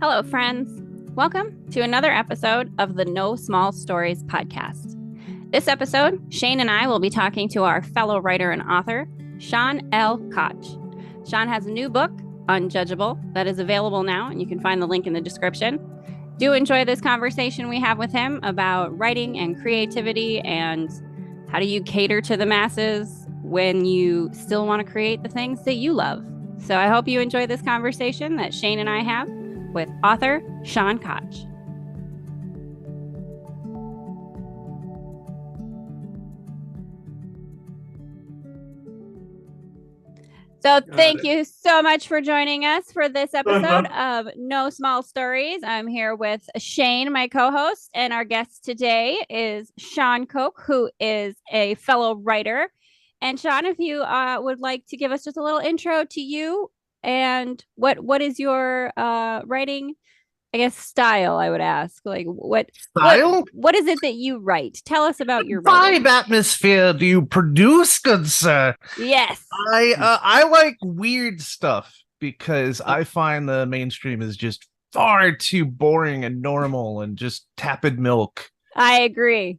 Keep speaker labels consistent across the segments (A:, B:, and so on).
A: Hello, friends. Welcome to another episode of the No Small Stories podcast. This episode, Shane and I will be talking to our fellow writer and author, Shawn L. Koch. Shawn has a new book, Unjudgeable, that is available now, and you can find the link in the description. Do enjoy this conversation we have with him about writing and creativity and how do you cater to the masses when you still want to create the things that you love. So I hope you enjoy this conversation that Shane and I have with author Shawn Koch. So thank you so much for joining us for this episode of No Small Stories. I'm here with Shane, my co-host, and our guest today is Shawn Koch, who is a fellow writer. And Shawn, if you would like to give us just a little intro to you and what is your writing, I guess, style, I would ask. Like what is it that you write? Tell us about your writing.
B: Vibe atmosphere do you produce, good sir?
A: Yes.
B: I like weird stuff because I find the mainstream is just far too boring and normal and just tepid milk.
A: I agree.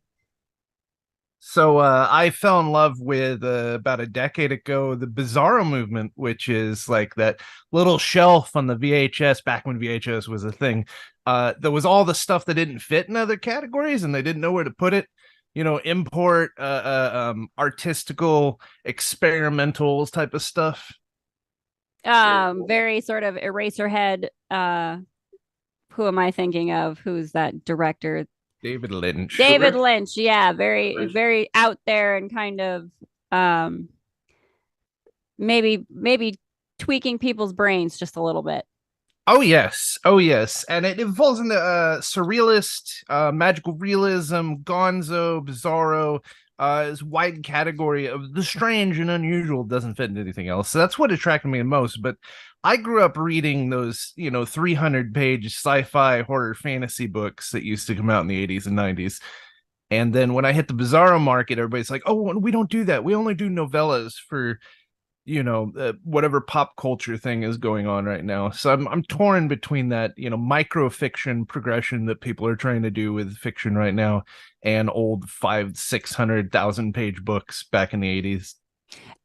B: So I fell in love with about a decade ago the Bizarro movement, which is like that little shelf on the VHS back when VHS was a thing. There was all the stuff that didn't fit in other categories and they didn't know where to put it. You know, import, artistical, experimentals type of stuff.
A: Very sort of Eraserhead. Who am I thinking of? Who's that director?
B: David Lynch.
A: David Lynch, yeah, very out there and kind of maybe tweaking people's brains just a little bit.
B: Oh yes, and it falls into surrealist, magical realism, gonzo, bizarro. Is wide category of the strange and unusual, doesn't fit into anything else. So that's what attracted me the most. But I grew up reading those, 300-page sci-fi horror fantasy books that used to come out in the 80s and 90s. And then when I hit the Bizarro market, everybody's like, oh, we don't do that. We only do novellas for, whatever pop culture thing is going on right now. So I'm torn between that, micro-fiction progression that people are trying to do with fiction right now and old 500,000-600,000 page books back in the 80s.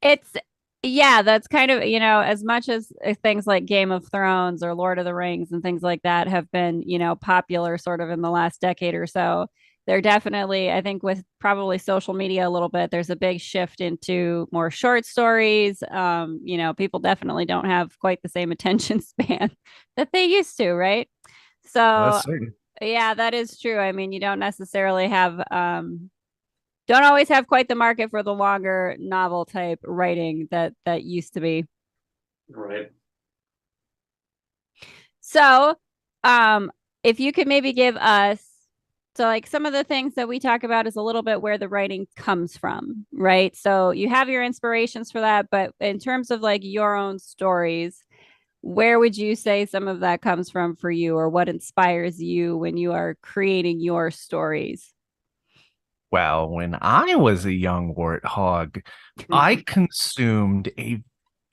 A: That's kind of, as much as things like Game of Thrones or Lord of the Rings and things like that have been, popular sort of in the last decade or so. They're definitely, I think, with probably social media a little bit, there's a big shift into more short stories. People definitely don't have quite the same attention span that they used to, right? So, yeah, that is true. I mean, you don't necessarily have, don't always have quite the market for the longer novel type writing that used to be.
C: Right.
A: So, if you could maybe give us, so like some of the things that we talk about is a little bit where the writing comes from, right? So you have your inspirations for that, but in terms of like your own stories, where would you say some of that comes from for you, or what inspires you when you are creating your stories?
B: Well, when I was a young warthog, I consumed a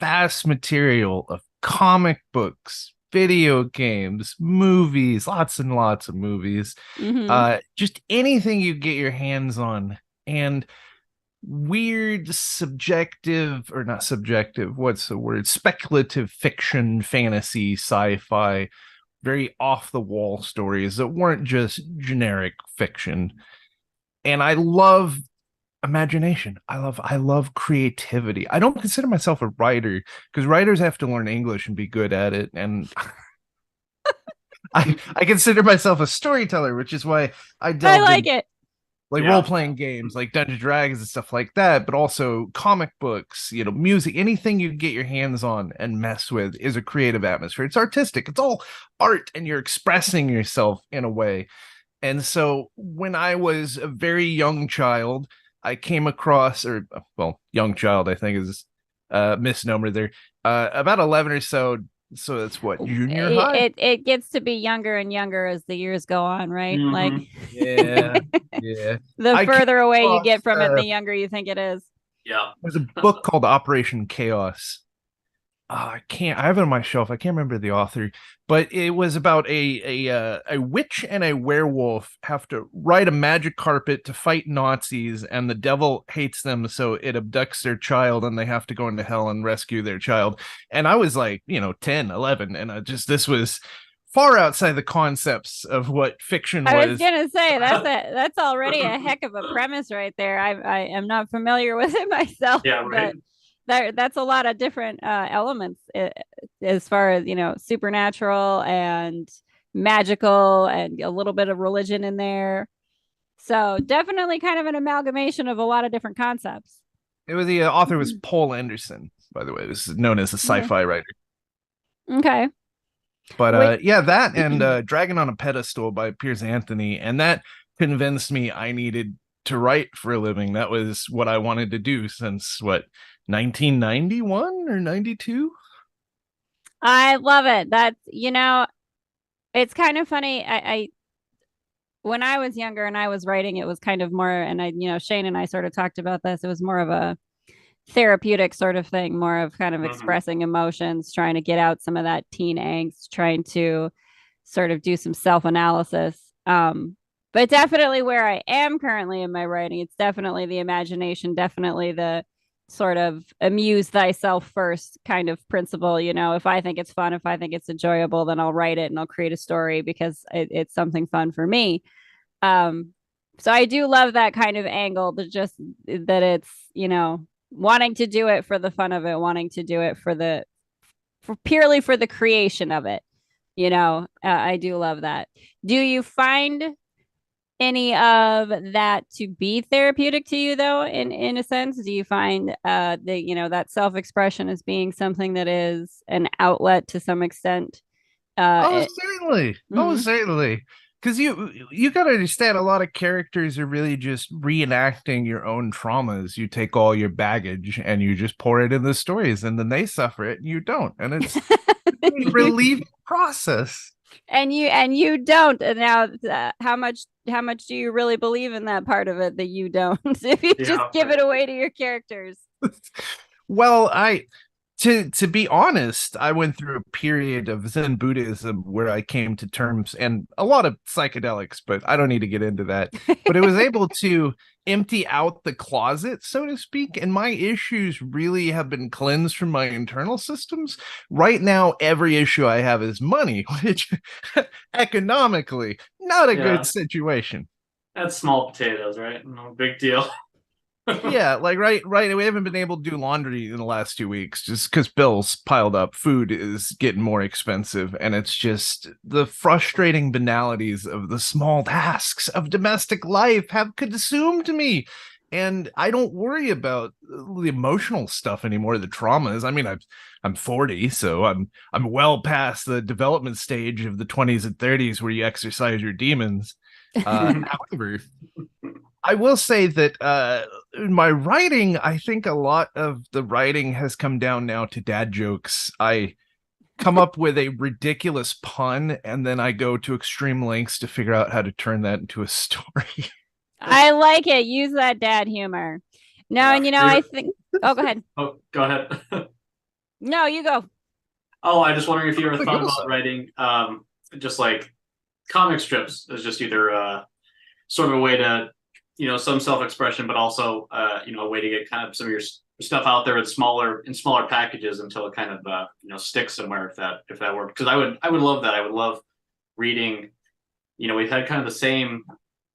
B: vast material of comic books, video games, movies, lots and lots of movies, just anything you get your hands on, and weird speculative fiction, fantasy, sci-fi, very off the wall stories that weren't just generic fiction. And I love imagination. I love creativity. I don't consider myself a writer because writers have to learn English and be good at it. And I consider myself a storyteller, which is why I
A: like it.
B: Like role-playing games like Dungeons & Dragons and stuff like that, but also comic books, music, anything you get your hands on and mess with is a creative atmosphere. It's artistic. It's all art and you're expressing yourself in a way. And so when I was a very young child, I came across, young child, I think is a misnomer there, about 11 or so. So that's what, junior high?
A: It gets to be younger and younger as the years go on, right?
C: Mm-hmm.
A: Like,
B: yeah.
A: The further away you get from it, the younger you think it is.
C: Yeah.
B: There's a book called Operation Chaos. I have it on my shelf. I can't remember the author, but it was about a witch and a werewolf have to ride a magic carpet to fight Nazis, and the devil hates them, so it abducts their child, and they have to go into hell and rescue their child. And I was like, 10, 11, and this was far outside the concepts of what fiction was.
A: I was gonna say that's already a heck of a premise right there. I am not familiar with it myself,
C: Yeah, right.
A: but that's a lot of different elements as far as supernatural and magical and a little bit of religion in there. So definitely kind of an amalgamation of a lot of different concepts.
B: It was the author was Paul Anderson, by the way. This is known as a sci-fi writer.
A: Okay.
B: But yeah, that and Dragon on a Pedestal by Piers Anthony, and that convinced me I needed to write for a living. That was what I wanted to do since 1991 or 92.
A: I love it. That's it's kind of funny. I when I was younger and I was writing, it was kind of more, and Shane and I sort of talked about this. It was more of a therapeutic sort of thing, more of kind of expressing emotions, trying to get out some of that teen angst, trying to sort of do some self-analysis. But definitely where I am currently in my writing, it's definitely the imagination, definitely the sort of amuse thyself first kind of principle. If I think it's fun, if I think it's enjoyable, then I'll write it and I'll create a story because it's something fun for me. So I do love that kind of angle, but just that it's, wanting to do it for the fun of it, wanting to do it purely for the creation of it. I do love that. Do you find any of that to be therapeutic to you, though, in a sense? Do you find that self-expression as being something that is an outlet to some extent?
B: Certainly. Oh, certainly. Because you got to understand, a lot of characters are really just reenacting your own traumas. You take all your baggage and you just pour it in the stories, and then they suffer it and you don't. And it's a relieving process.
A: And you don't. And now, how much do you really believe in that part of it that you don't? If you just give it away to your characters.
B: Well, To be honest, I went through a period of Zen Buddhism where I came to terms, and a lot of psychedelics, but I don't need to get into that. But it was able to empty out the closet, so to speak, and my issues really have been cleansed from my internal systems. Right now, every issue I have is money, which economically, not a good situation.
C: That's small potatoes, right? No big deal.
B: Yeah, like right. We haven't been able to do laundry in the last 2 weeks just because bills piled up. Food is getting more expensive, and it's just the frustrating banalities of the small tasks of domestic life have consumed me. And I don't worry about the emotional stuff anymore, the traumas. I mean, I'm 40, so I'm well past the development stage of the 20s and 30s where you exercise your demons. However, I will say that in my writing, I think a lot of the writing has come down now to dad jokes. I come up with a ridiculous pun, and then I go to extreme lengths to figure out how to turn that into a story.
A: I like it. Use that dad humor. No, and I think... Oh, go ahead.
C: Oh, go ahead.
A: No, you go.
C: Oh, I just wondering if you ever thought about writing just like comic strips as just either sort of a way to some self-expression, but also a way to get kind of some of your stuff out there in smaller packages until it kind of sticks somewhere, if that worked. Because I would love that. I would love reading. We've had kind of the same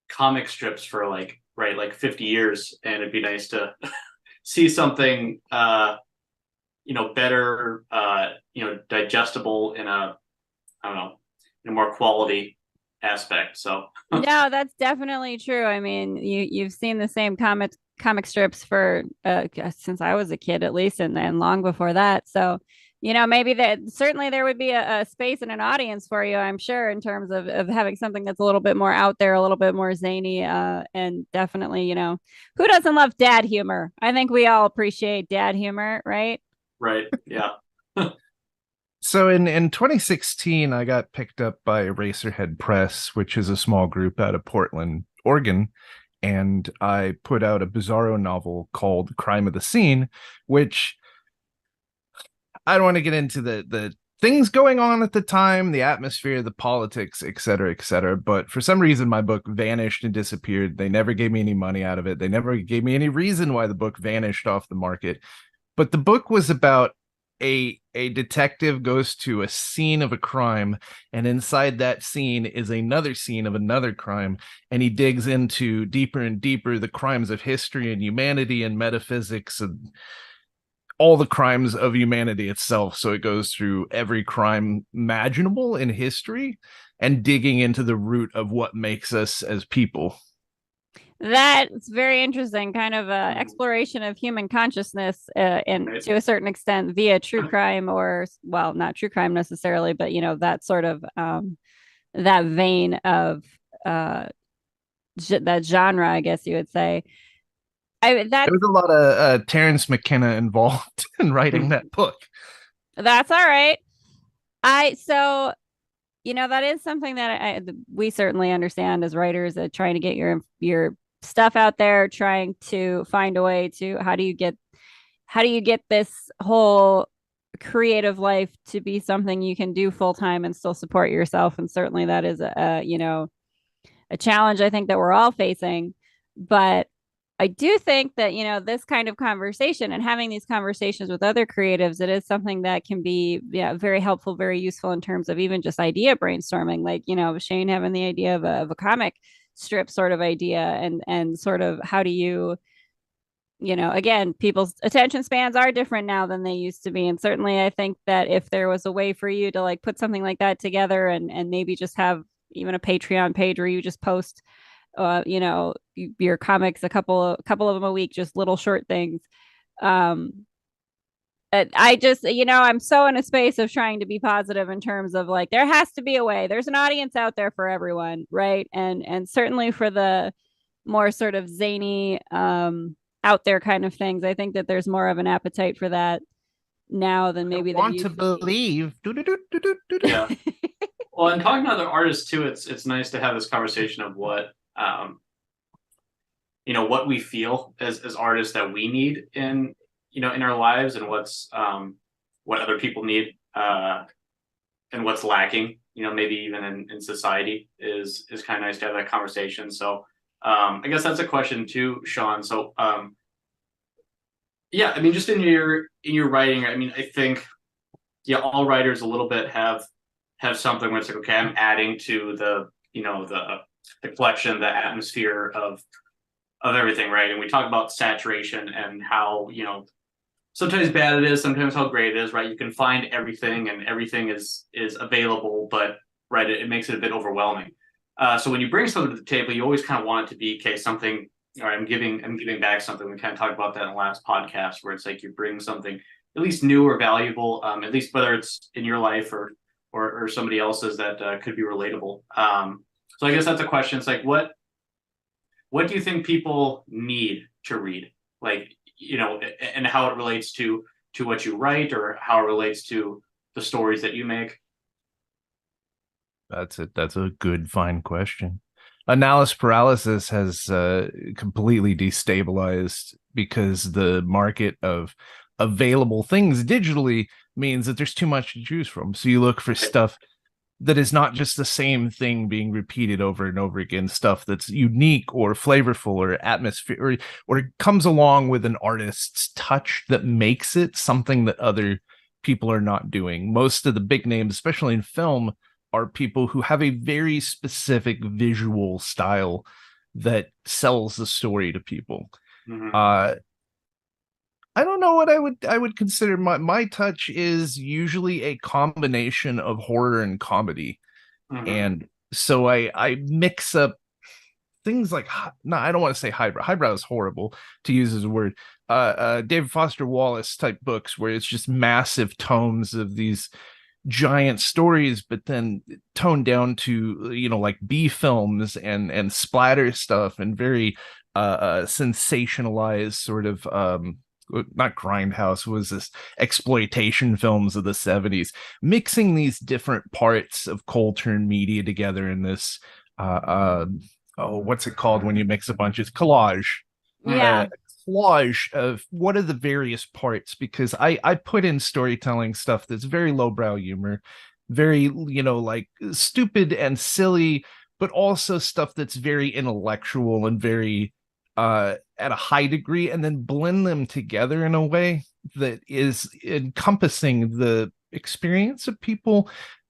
C: comic strips for like 50 years, and it'd be nice to see something better, digestible in a more quality aspect. So
A: no, that's definitely true. I mean, you've seen the same comic strips for since I was a kid, at least, and long before that. So maybe certainly there would be a space and an audience for you, I'm sure, in terms of having something that's a little bit more out there, a little bit more zany, and definitely who doesn't love dad humor? I think we all appreciate dad humor, right?
C: Right. Yeah.
B: So in 2016, I got picked up by Eraserhead Press, which is a small group out of Portland, Oregon, and I put out a Bizarro novel called Crime of the Scene, which I don't want to get into the things going on at the time, the atmosphere, the politics, et cetera, but for some reason my book vanished and disappeared. They never gave me any money out of it. They never gave me any reason why the book vanished off the market. But the book was about a detective goes to a scene of a crime, and inside that scene is another scene of another crime, and he digs into deeper and deeper the crimes of history and humanity and metaphysics and all the crimes of humanity itself. So it goes through every crime imaginable in history and digging into the root of what makes us as people.
A: That's very interesting, kind of a exploration of human consciousness to a certain extent via true crime, or, well, not true crime necessarily, but, you know, that sort of that vein of that genre, I guess you would say. There
B: was a lot of Terrence McKenna involved in writing that book.
A: That's all right. So, you know, that is something that we certainly understand as writers, trying to get your stuff out there, trying to find a way to how do you get this whole creative life to be something you can do full time and still support yourself. And certainly that is a challenge I think that we're all facing. But I do think that, you know, this kind of conversation and having these conversations with other creatives, it is something that can be very helpful, very useful in terms of even just idea brainstorming. Like, you know, Shane having the idea of a comic strip sort of idea, and sort of how do you know, again, people's attention spans are different now than they used to be. And certainly I think that if there was a way for you to like put something like that together and maybe just have even a Patreon page where you just post you know, your comics, a couple of them a week, just little short things. I just, you know, I'm so in a space of trying to be positive in terms of like, there has to be a way. There's an audience out there for everyone, right? And certainly for the more sort of zany, out there kind of things, I think that there's more of an appetite for that now than maybe
B: I want to believe.
C: Yeah. Well, and talking to other artists too, it's nice to have this conversation of what you know, what we feel as artists that we need in, you know, in our lives, and what's what other people need and what's lacking, you know, maybe even in society is kind of nice to have that conversation. So I guess that's a question too, Shawn. So yeah, I mean, just in your writing, I mean, I think all writers a little bit have something where it's like, okay, I'm adding to the, you know, the collection, the atmosphere of everything, right? And we talk about saturation and how, you know, sometimes bad it is, sometimes how great it is, right? You can find everything and everything is available, but right, it makes it a bit overwhelming. So when you bring something to the table, you always kind of want it to be, okay, something, all right, I'm giving back something. We kind of talked about that in the last podcast, where it's like you bring something at least new or valuable, at least whether it's in your life or somebody else's, that could be relatable. So I guess that's a question. It's like, what do you think people need to read? Like, you know, and how it relates to what you write, or how it relates to the stories that you make?
B: That's a good, fine question. Analysis paralysis has completely destabilized, because the market of available things digitally means that there's too much to choose from. So you look for stuff that is not just the same thing being repeated over and over again, stuff that's unique or flavorful or atmosphere, or comes along with an artist's touch that makes it something that other people are not doing. Most of the big names, especially in film, are people who have a very specific visual style that sells the story to people. Mm-hmm. I don't know what I would consider my touch is usually a combination of horror and comedy. Mm-hmm. And so I mix up things like, no, I don't want to say highbrow. Highbrow is horrible to use as a word. David Foster Wallace type books, where it's just massive tomes of these giant stories, but then toned down to, you know, like B films and splatter stuff, and very sensationalized sort of not grindhouse, was this exploitation films of the 70s, mixing these different parts of Coulter media together in this what's it called when you mix a bunch of collage?
A: Yeah.
B: collage of what are the various parts, because I put in storytelling stuff that's very lowbrow humor, very, like stupid and silly, but also stuff that's very intellectual and very at a high degree, and then blend them together in a way that is encompassing the experience of people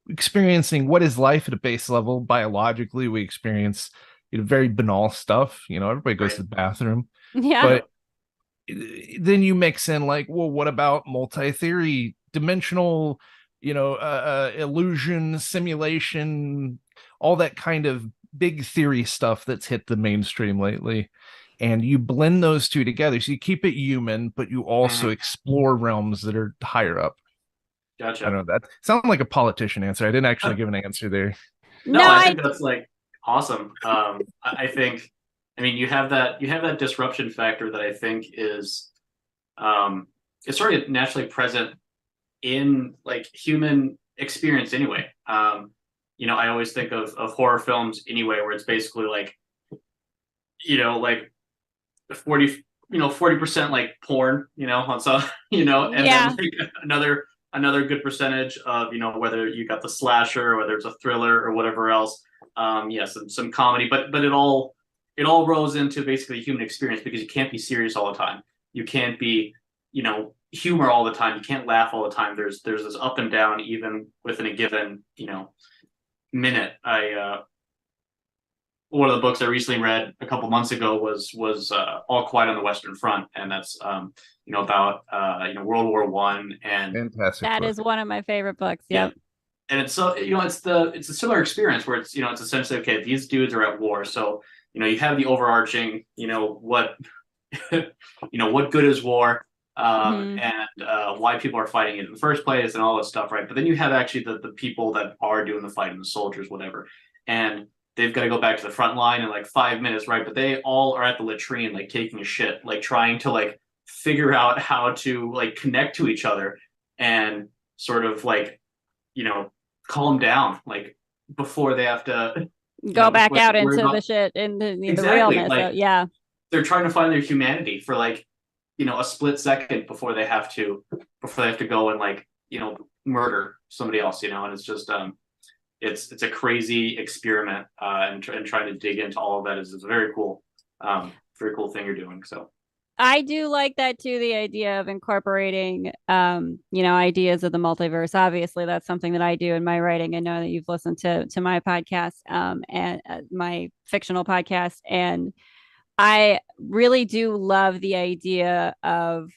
B: experiencing what is life at a base level. Biologically, we experience very banal stuff. Everybody goes to the bathroom.
A: Yeah.
B: But then you mix in like, well, what about multi-theory, dimensional, illusion, simulation, all that kind of big theory stuff that's hit the mainstream lately. And you blend those two together. So you keep it human, but you also explore realms that are higher up.
C: Gotcha.
B: I don't know. That sounded like a politician answer. I didn't actually give an answer there.
C: No, I think that's like awesome. I think, you have that disruption factor that I think is it's sort of naturally present in like human experience anyway. I always think of horror films anyway, where it's basically like, like 40% like porn, on some, and then like another good percentage of, whether you got the slasher, or whether it's a thriller or whatever else. Some comedy, but it all rolls into basically human experience, because you can't be serious all the time. You can't be, humor all the time. You can't laugh all the time. There's this up and down, even within a given, minute. One of the books I recently read a couple months ago was All Quiet on the Western Front, and that's about World War I. And
B: fantastic.
A: That is one of my favorite books. Yep.
C: Yeah. And it's so it's a similar experience where it's it's essentially, okay, these dudes are at war, so you have the overarching what what good is war, and why people are fighting it in the first place and all this stuff, right? But then you have actually the people that are doing the fighting, the soldiers, whatever, and they've got to go back to the front line in like 5 minutes, right? But they all are at the latrine, like taking a shit, like trying to like figure out how to like connect to each other and sort of like calm down, like before they have to
A: go back out into the shit, into the realness.
C: Like, they're trying to find their humanity for like a split second before they have to go and like murder somebody else, and it's just it's a crazy experiment, and trying to dig into all of that is a very cool thing you're doing. So
A: I do like that too, the idea of incorporating ideas of the multiverse. Obviously, that's something that I do in my writing. I know that you've listened to my podcast, and my fictional podcast, and I really do love the idea of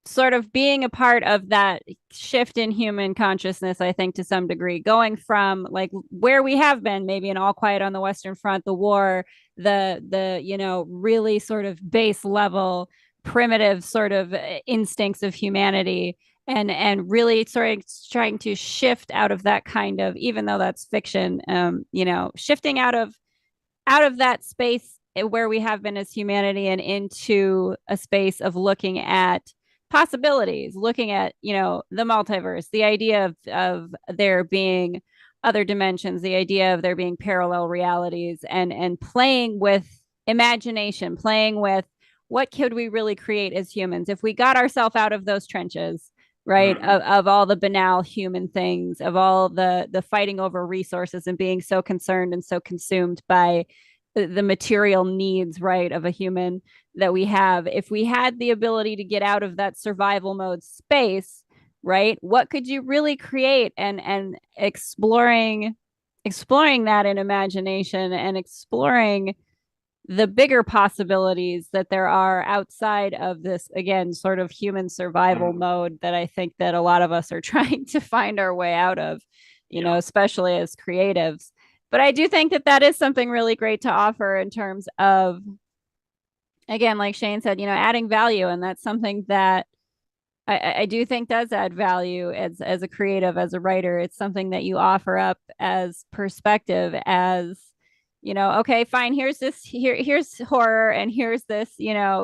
A: sort of being a part of that shift in human consciousness. I think to some degree, going from like where we have been, maybe in All Quiet on the Western Front, the war, the really sort of base level primitive sort of instincts of humanity, and really sort of trying to shift out of that kind of, even though that's fiction, shifting out of that space where we have been as humanity and into a space of looking at possibilities, looking at the multiverse, the idea of there being other dimensions, the idea of there being parallel realities, and playing with imagination, playing with what could we really create as humans if we got ourselves out of those trenches, right? Of all the banal human things, of all the fighting over resources and being so concerned and so consumed by the material needs, right, of a human that we have. If we had the ability to get out of that survival mode space, right, what could you really create? And exploring that in imagination, and exploring the bigger possibilities that there are outside of this, again, sort of human survival mode that I think that a lot of us are trying to find our way out of, especially as creatives. But I do think that is something really great to offer in terms of, again, like Shane said, adding value. And that's something that I do think does add value as a creative, as a writer. It's something that you offer up as perspective, as, okay, fine, here's horror, and here's this,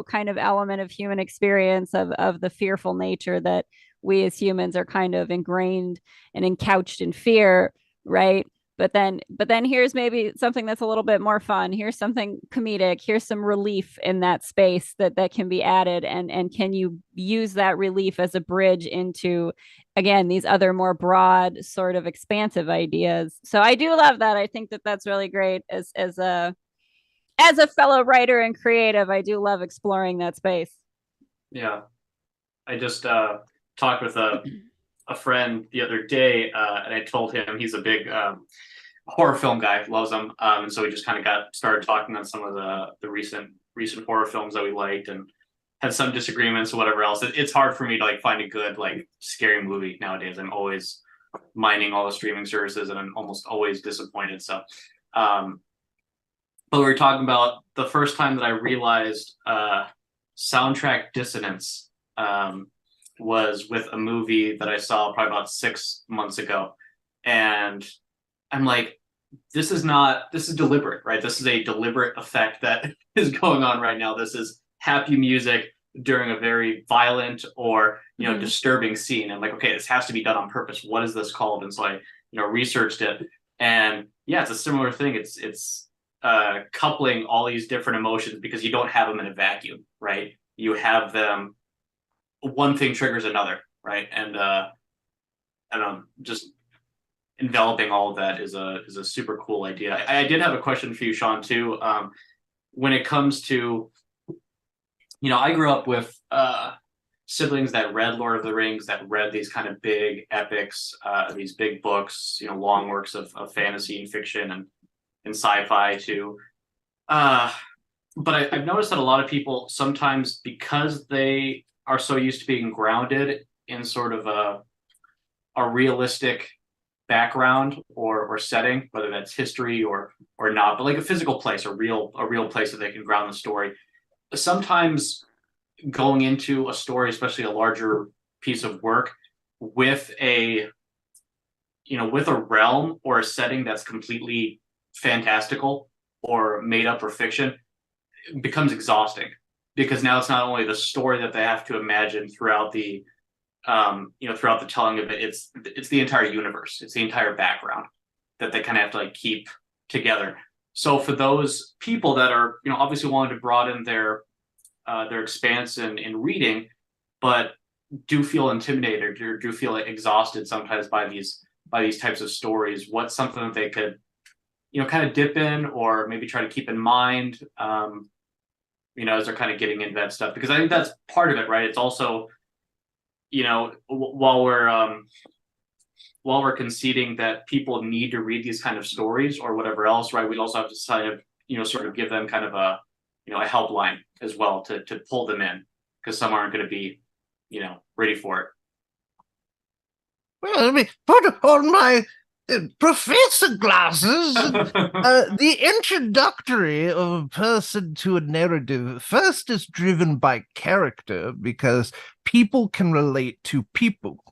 A: kind of element of human experience of the fearful nature that we as humans are kind of ingrained and encouched in fear, right? but then here's maybe something that's a little bit more fun. Here's something comedic. Here's some relief in that space that can be added, and can you use that relief as a bridge into, again, these other more broad sort of expansive ideas. So I do love that. I think that that's really great. As a fellow writer and creative, I do love exploring that space.
C: Yeah, I just talked with a friend the other day, and I told him he's a big horror film guy, loves them, and so we just kind of got started talking on some of the recent horror films that we liked, and had some disagreements or whatever else. It's hard for me to like find a good like scary movie nowadays. I'm always mining all the streaming services, and I'm almost always disappointed. So, but we were talking about the first time that I realized soundtrack dissonance was with a movie that I saw probably about 6 months ago. And I'm like, this is deliberate, right? This is a deliberate effect that is going on right now. This is happy music during a very violent or, disturbing scene. I'm like, okay, this has to be done on purpose. What is this called? And so I, researched it. And yeah, it's a similar thing. It's coupling all these different emotions because you don't have them in a vacuum, right? You have them, one thing triggers another, right? And I don't know, just enveloping all of that is a super cool idea. I did have a question for you, Shawn, too. When it comes to, I grew up with siblings that read Lord of the Rings, that read these kind of big epics, these big books, long works of fantasy and fiction and sci-fi too. But I've noticed that a lot of people sometimes, because they are so used to being grounded in sort of a realistic background or setting, whether that's history or not, but like a physical place, a real place that they can ground the story. Sometimes going into a story, especially a larger piece of work, with a realm or a setting that's completely fantastical or made up or fiction, becomes exhausting, because now it's not only the story that they have to imagine throughout the throughout the telling of it, it's the entire universe, it's the entire background that they kind of have to like keep together. So for those people that are obviously wanting to broaden their expanse in reading, but do feel intimidated or do feel like exhausted sometimes by these types of stories, what's something that they could kind of dip in or maybe try to keep in mind as they're kind of getting into that stuff? Because I think that's part of it, right? It's also, while we're conceding that people need to read these kind of stories or whatever else, right, we also have to decide to sort of give them kind of a helpline as well to pull them in, because some aren't going to be ready for it.
B: Well, let me put on my professor glasses. The introductory of a person to a narrative first is driven by character, because people can relate to people.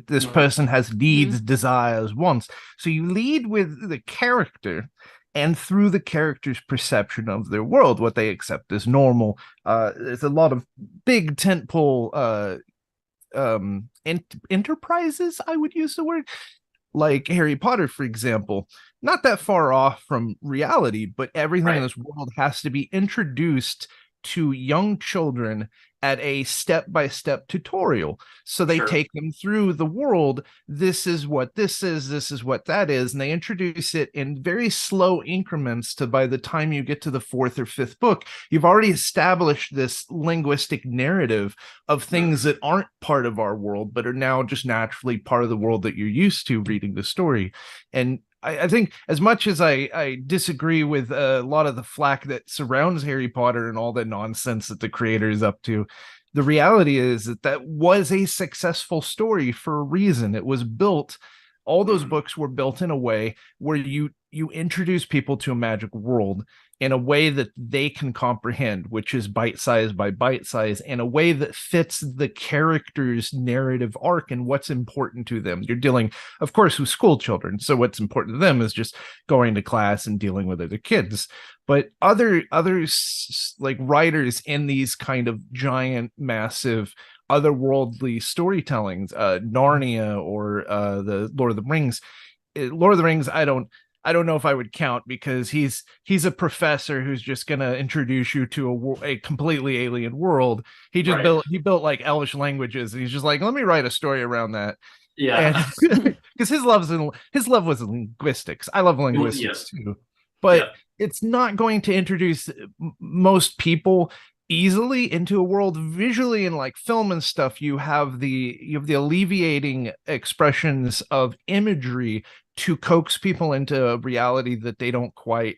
B: This person has needs, desires, wants. So you lead with the character, and through the character's perception of their world, what they accept as normal. There's a lot of big tentpole enterprises, I would use the word, like Harry Potter, for example, not that far off from reality, but everything in this world has to be introduced to young children at a step-by-step tutorial. So they take them through the world. This is what this is what that is. And they introduce it in very slow increments to, by the time you get to the 4th or 5th book, you've already established this linguistic narrative of things that aren't part of our world, but are now just naturally part of the world that you're used to reading the story. And I think, as much as I disagree with a lot of the flack that surrounds Harry Potter and all the nonsense that the creator is up to, the reality is that was a successful story for a reason. It was built, all those books were built in a way where you introduce people to a magic world in a way that they can comprehend, which is bite-size by bite-size, in a way that fits the character's narrative arc and what's important to them. You're dealing, of course, with school children, so what's important to them is just going to class and dealing with other kids. But others, like writers in these kind of giant, massive, otherworldly storytellings, Narnia or the Lord of the Rings. Lord of the Rings, I don't I don't know if I would count, because he's a professor who's just going to introduce you to a completely alien world. He just built like Elvish languages, and he's just like, let me write a story around that.
C: Yeah,
B: because his love was linguistics. I love linguistics too, but it's not going to introduce most people easily into a world visually. In like film and stuff, you have the alleviating expressions of imagery to coax people into a reality that they don't quite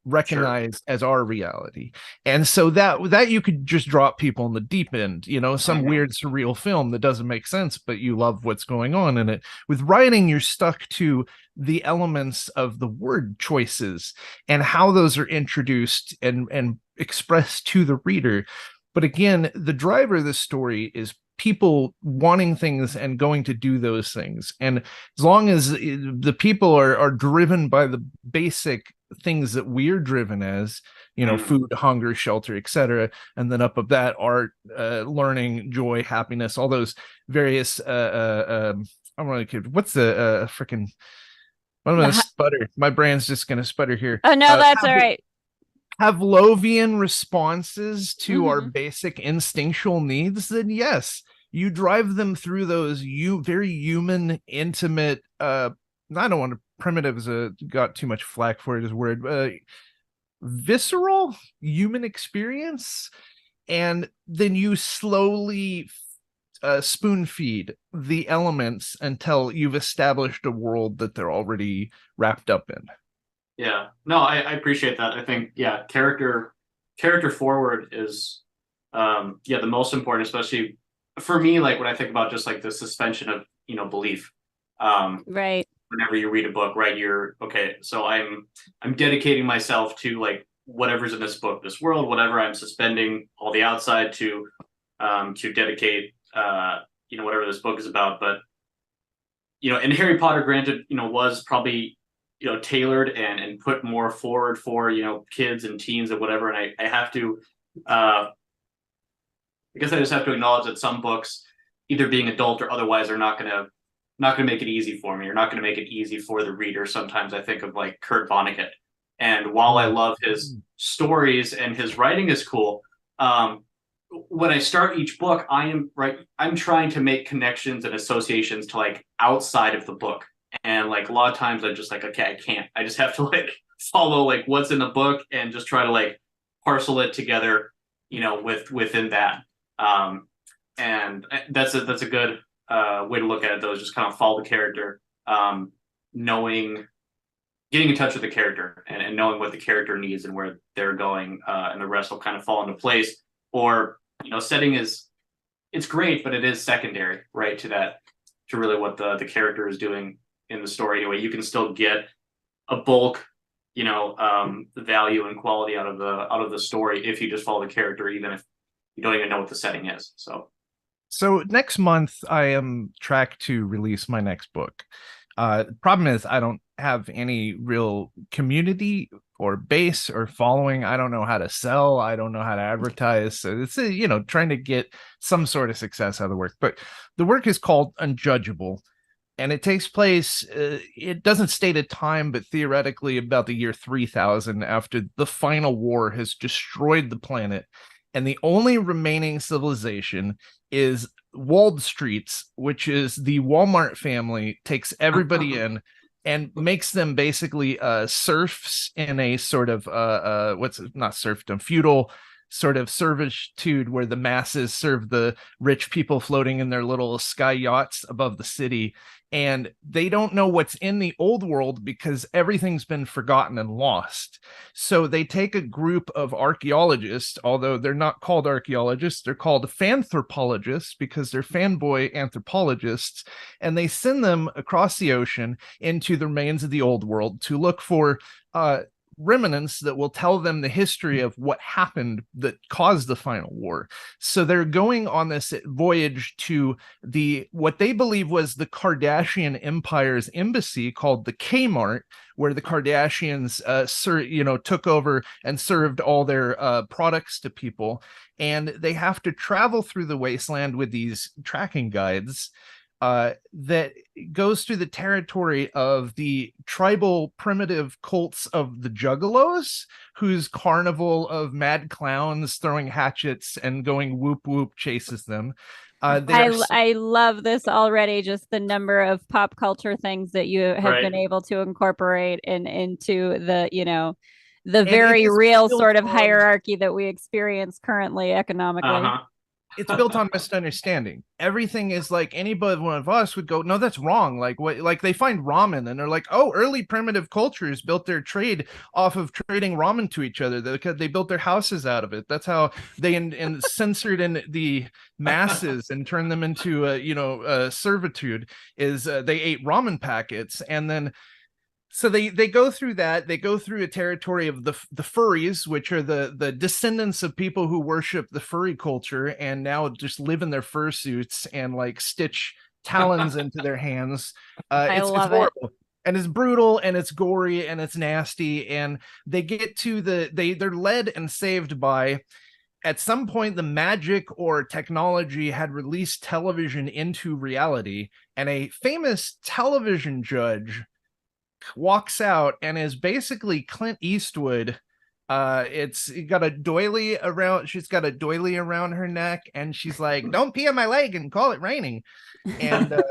B: recognize as our reality. And so that you could just drop people in the deep end, some weird surreal film that doesn't make sense, but you love what's going on in it. With writing, you're stuck to the elements of the word choices and how those are introduced and expressed to the reader. But again, the driver of this story is people wanting things and going to do those things. And as long as the people are driven by the basic things that we're driven as, food, hunger, shelter, etc., and then up of that, art, learning, joy, happiness, all those various I'm really kidding. What's the freaking, I'm gonna sputter, my brain's just gonna sputter here.
A: Oh no, that's all right.
B: Pavlovian responses to our basic instinctual needs, then yes, you drive them through those very human, intimate, I don't want to, primitive got too much flack for it as a word, visceral human experience, and then you slowly spoon feed the elements until you've established a world that they're already wrapped up in.
C: Yeah, no, I appreciate that. I think, character forward is, the most important, especially for me, like when I think about just like the suspension of, belief.
A: Right.
C: Whenever you read a book, right, you're okay. So I'm dedicating myself to like whatever's in this book, this world, whatever. I'm suspending all the outside to dedicate, whatever this book is about. But, and Harry Potter, granted, was probably, tailored and put more forward for, kids and teens and whatever. And I have to, I guess I just have to acknowledge that some books, either being adult or otherwise, are not going to make it easy for me. You're not going to make it easy for the reader. Sometimes I think of like 𝓵𝓪𝓭𝓪, and while I love his stories and his writing is cool, when I start each book, I'm trying to make connections and associations to like outside of the book. And like a lot of times I'm just like, okay, I can't. I just have to like follow like what's in the book and just try to like parcel it together, within that. And that's a good way to look at it, though, is just kind of follow the character, getting in touch with the character and knowing what the character needs and where they're going, and the rest will kind of fall into place. Or, setting it's great, but it is secondary, right, to really what the character is doing in the story. Anyway, you can still get a bulk, value and quality out of the story if you just follow the character, even if you don't even know what the setting is.
B: So next month, I am tracked to release my next book. Problem is, I don't have any real community or base or following. I don't know how to sell. I don't know how to advertise. So it's, trying to get some sort of success out of the work. But the work is called Unjudgeable. And it takes place, it doesn't state a time, but theoretically about the year 3000, after the final war has destroyed the planet. And the only remaining civilization is Walled Streets, which is the Walmart family takes everybody in and makes them basically serfs in a sort of, not serfdom, feudal sort of servitude, where the masses serve the rich people floating in their little sky yachts above the city. And they don't know what's in the old world because everything's been forgotten and lost. So they take a group of archaeologists, although they're not called archaeologists, they're called fanthropologists because they're fanboy anthropologists, and they send them across the ocean into the remains of the old world to look for remnants that will tell them the history of what happened that caused the final war. So they're going on this voyage to what they believe was the Kardashian Empire's embassy, called the Kmart, where the Kardashians took over and served all their products to people. And they have to travel through the wasteland with these tracking guides, that goes through the territory of the tribal primitive cults of the Juggalos, whose carnival of mad clowns throwing hatchets and going whoop whoop chases them.
A: I love this already. Just the number of pop culture things that you have been able to incorporate into the, the very real sort of hierarchy that we experience currently economically.
B: It's built on misunderstanding. Everything is like anybody, one of us would go, no, that's wrong. Like what? Like they find ramen and they're like, oh, early primitive cultures built their trade off of trading ramen to each other. They built their houses out of it. That's how they censored in the masses and turned them into servitude. Is they ate ramen packets, and then. So they go through that. They go through a territory of the furries, which are the descendants of people who worship the furry culture and now just live in their fursuits and like stitch talons into their hands. It's horrible. And it's brutal and it's gory and it's nasty. And they get to they're led and saved by, at some point, the magic or technology had released television into reality, and a famous television judge walks out and is basically Clint Eastwood. She's got a doily around her neck, and she's like, don't pee on my leg and call it raining. And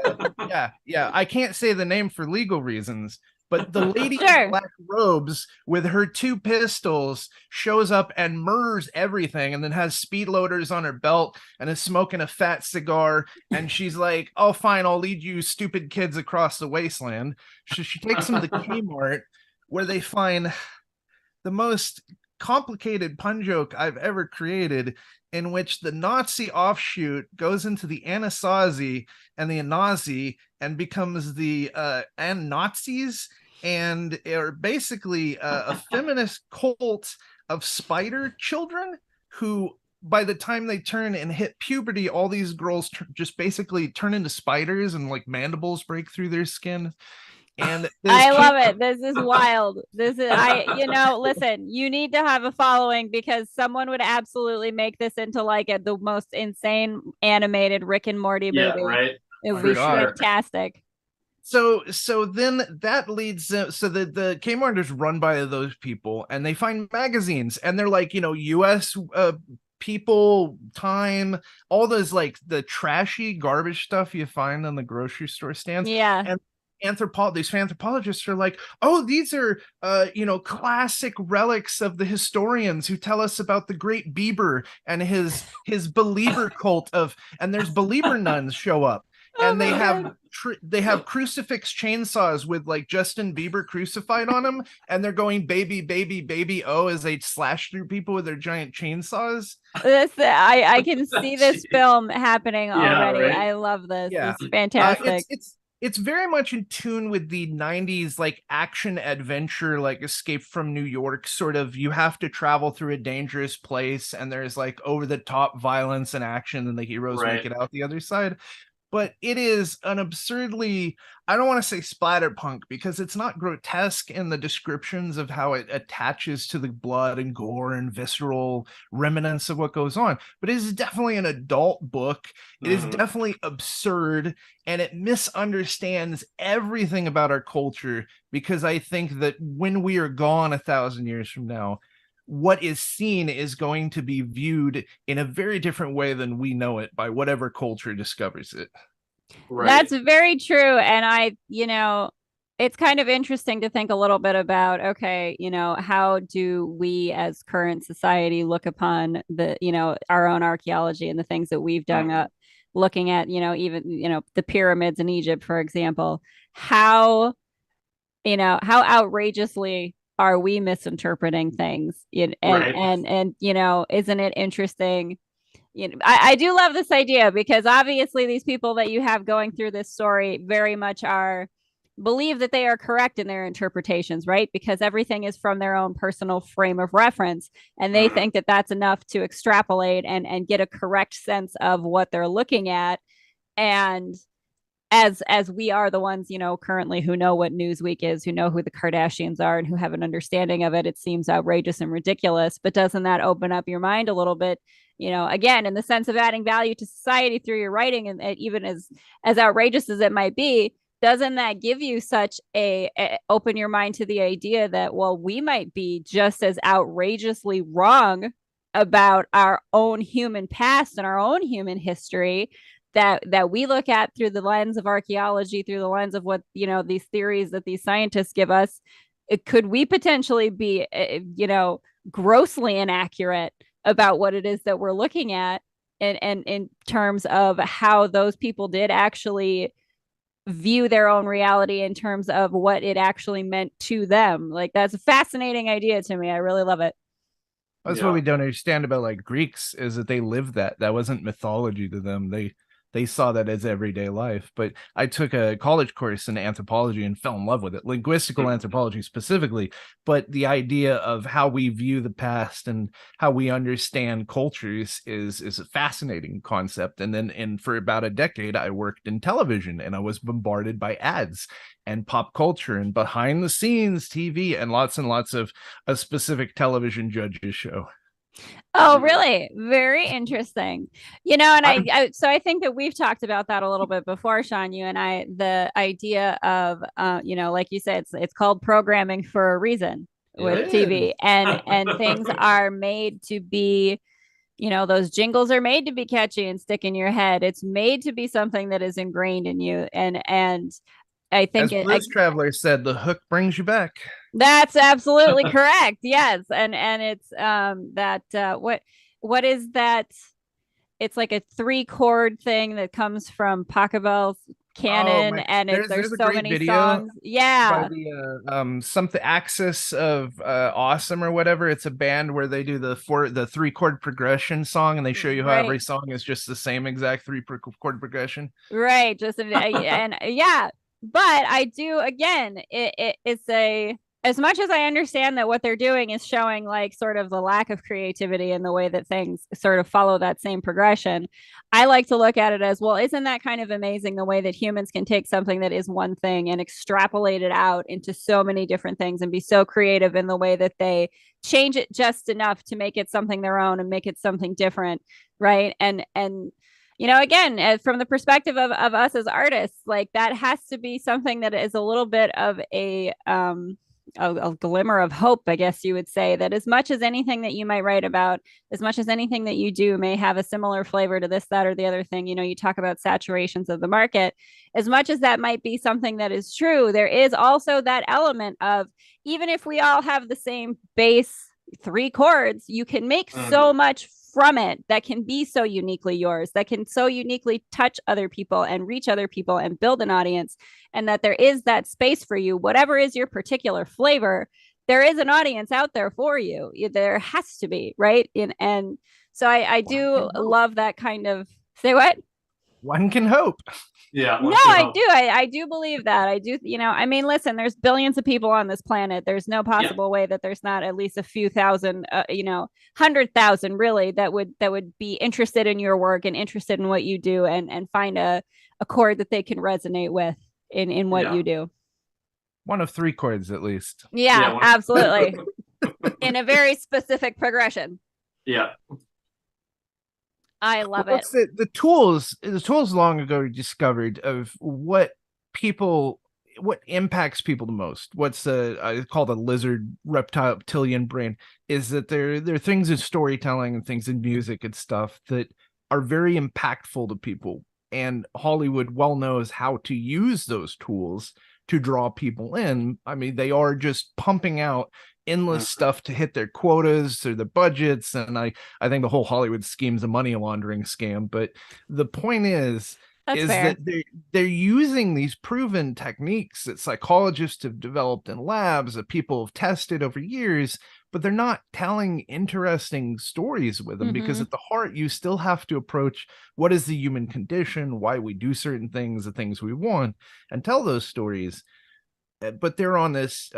B: yeah, I can't say the name for legal reasons, but the lady in black robes with her 2 pistols shows up and murders everything, and then has speed loaders on her belt and is smoking a fat cigar. And she's like, oh, fine, I'll lead you stupid kids across the wasteland. So she takes them to Kmart, where they find the most complicated pun joke I've ever created, in which the Nazi offshoot goes into the Anasazi and the Anazi and becomes the Nazis, and are basically a feminist cult of spider children who, by the time they turn and hit puberty, all these girls just basically turn into spiders and like mandibles break through their skin. And
A: I love it. This is wild. This is listen, you need to have a following, because someone would absolutely make this into like the most insane animated Rick and Morty movie.
C: Yeah, right.
A: It would be fantastic.
B: So then that leads them. So the Kmart is run by those people, and they find magazines, and they're like, US People, Time, all those like the trashy garbage stuff you find on the grocery store stands.
A: Yeah.
B: And these anthropologists are like, oh, these are classic relics of the historians who tell us about the great Bieber and his believer cult of, and there's believer nuns show up, and they have crucifix chainsaws with like Justin Bieber crucified on them, and they're going baby baby baby oh as they slash through people with their giant chainsaws.
A: I can see this film happening already. Right? I love this. Yeah. It's fantastic.
B: It's very much in tune with the 90s like action adventure, like Escape from New York sort of. You have to travel through a dangerous place, and there's like over the top violence and action, and the heroes make it out the other side. But it is an absurdly, I don't want to say splatterpunk, because it's not grotesque in the descriptions of how it attaches to the blood and gore and visceral remnants of what goes on. But it is definitely an adult book. It is definitely absurd, and it misunderstands everything about our culture, because I think that when we are gone 1,000 years from now, what is seen is going to be viewed in a very different way than we know it by whatever culture discovers it.
A: Right. That's very true. And it's kind of interesting to think a little bit about, okay, how do we as current society look upon our own archaeology and the things that we've done up, looking at, even, the pyramids in Egypt, for example, how outrageously are we misinterpreting things? And isn't it interesting? I do love this idea, because obviously these people that you have going through this story very much believe that they are correct in their interpretations, right? Because everything is from their own personal frame of reference, and they think that that's enough to extrapolate and get a correct sense of what they're looking at. And as we are the ones, currently who know what Newsweek is, who know who the Kardashians are, and who have an understanding of it, it seems outrageous and ridiculous. But doesn't that open up your mind a little bit again, in the sense of adding value to society through your writing, and even as outrageous as it might be, doesn't that give you such a open your mind to the idea that, well, we might be just as outrageously wrong about our own human past and our own human history that we look at through the lens of archaeology, through the lens of what, these theories that these scientists give us. Could we potentially be, grossly inaccurate about what it is that we're looking at, and in terms of how those people did actually view their own reality in terms of what it actually meant to them? Like, that's a fascinating idea to me. I really love it.
B: That's what we don't understand about like Greeks, is that they lived that wasn't mythology to them. They saw that as everyday life. But I took a college course in anthropology and fell in love with it, linguistical anthropology specifically. But the idea of how we view the past and how we understand cultures is a fascinating concept. And for about a decade, I worked in television, and I was bombarded by ads and pop culture and behind the scenes TV and lots of a specific television judges show.
A: Oh, really? Very interesting. And I think that we've talked about that a little bit before, Shawn, you and I, the idea of, like you said, it's called programming for a reason with TV, and things are made to be, those jingles are made to be catchy and stick in your head. It's made to be something that is ingrained in you. And I think,
B: as Blues Traveler said, the hook brings you back.
A: That's absolutely correct. Yes. And it's what is that? It's like a 3-chord thing that comes from Pachelbel's canon, and there's so many songs. Yeah.
B: By the something Axis of Awesome or whatever. It's a band where they do the 3-chord progression song, and they show you how every song is just the same exact 3-chord progression.
A: Right. Just and yeah. But I do, again, it's as much as I understand that what they're doing is showing like sort of the lack of creativity in the way that things sort of follow that same progression, I like to look at it as, well, isn't that kind of amazing, the way that humans can take something that is one thing and extrapolate it out into so many different things and be so creative in the way that they change it just enough to make it something their own and make it something different, right? And again, from the perspective of us as artists, like, that has to be something that is a little bit of a glimmer of hope, I guess you would say, that as much as anything that you might write about, as much as anything that you do may have a similar flavor to this, that, or the other thing, you talk about saturations of the market, as much as that might be something that is true, there is also that element of, even if we all have the same base 3 chords, you can make so much from it that can be so uniquely yours, that can so uniquely touch other people and reach other people and build an audience, and that there is that space for you, whatever is your particular flavor. There is an audience out there for you. There has to be, right? And so I do love that kind of, say what?
B: One can hope.
C: Yeah.
A: No, I do. I do believe that. I do. I mean, listen, there's billions of people on this planet. There's no possible way that there's not at least a few thousand, 100,000 really, that would be interested in your work and interested in what you do, and find a chord that they can resonate with in what you do.
B: One of 3 chords, at least.
A: Yeah, absolutely. In a very specific progression.
C: Yeah.
A: I love it.
B: The tools long ago discovered of what impacts people the most. What's I call the lizard reptilian brain, is that there are things in storytelling and things in music and stuff that are very impactful to people. And Hollywood well knows how to use those tools to draw people in. I mean, they are just pumping out endless stuff to hit their quotas or the budgets, and I think the whole Hollywood scheme's a money laundering scam. But the point is that they're using these proven techniques that psychologists have developed in labs, that people have tested over years, but they're not telling interesting stories with them, because at the heart you still have to approach what is the human condition, why we do certain things, the things we want, and tell those stories. But they're on this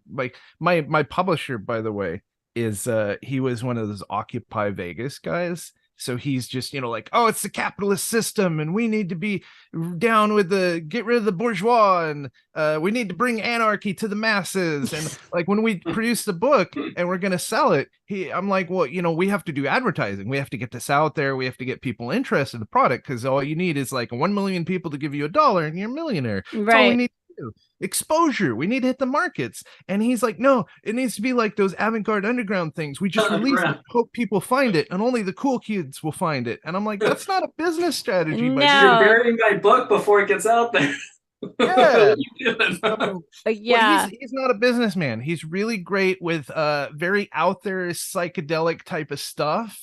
B: like my publisher, by the way, is he was one of those Occupy Vegas guys, So he's just, like, oh, it's the capitalist system and we need to be down with get rid of the bourgeois, and we need to bring anarchy to the masses. And like when we produce the book and we're going to sell it, I'm like, well, we have to do advertising. We have to get this out there. We have to get people interested in the product, because all you need is like 1 million people to give you $1 and you're a millionaire. That's all we need. Exposure. We need to hit the markets. And he's like, no, it needs to be like those avant-garde underground things. We just release it, hope people find it, and only the cool kids will find it. And I'm like, that's not a business strategy.
A: No.
C: You're burying my book before it gets out there.
B: Yeah.
A: Yeah.
B: He's not a businessman. He's really great with very out there psychedelic type of stuff,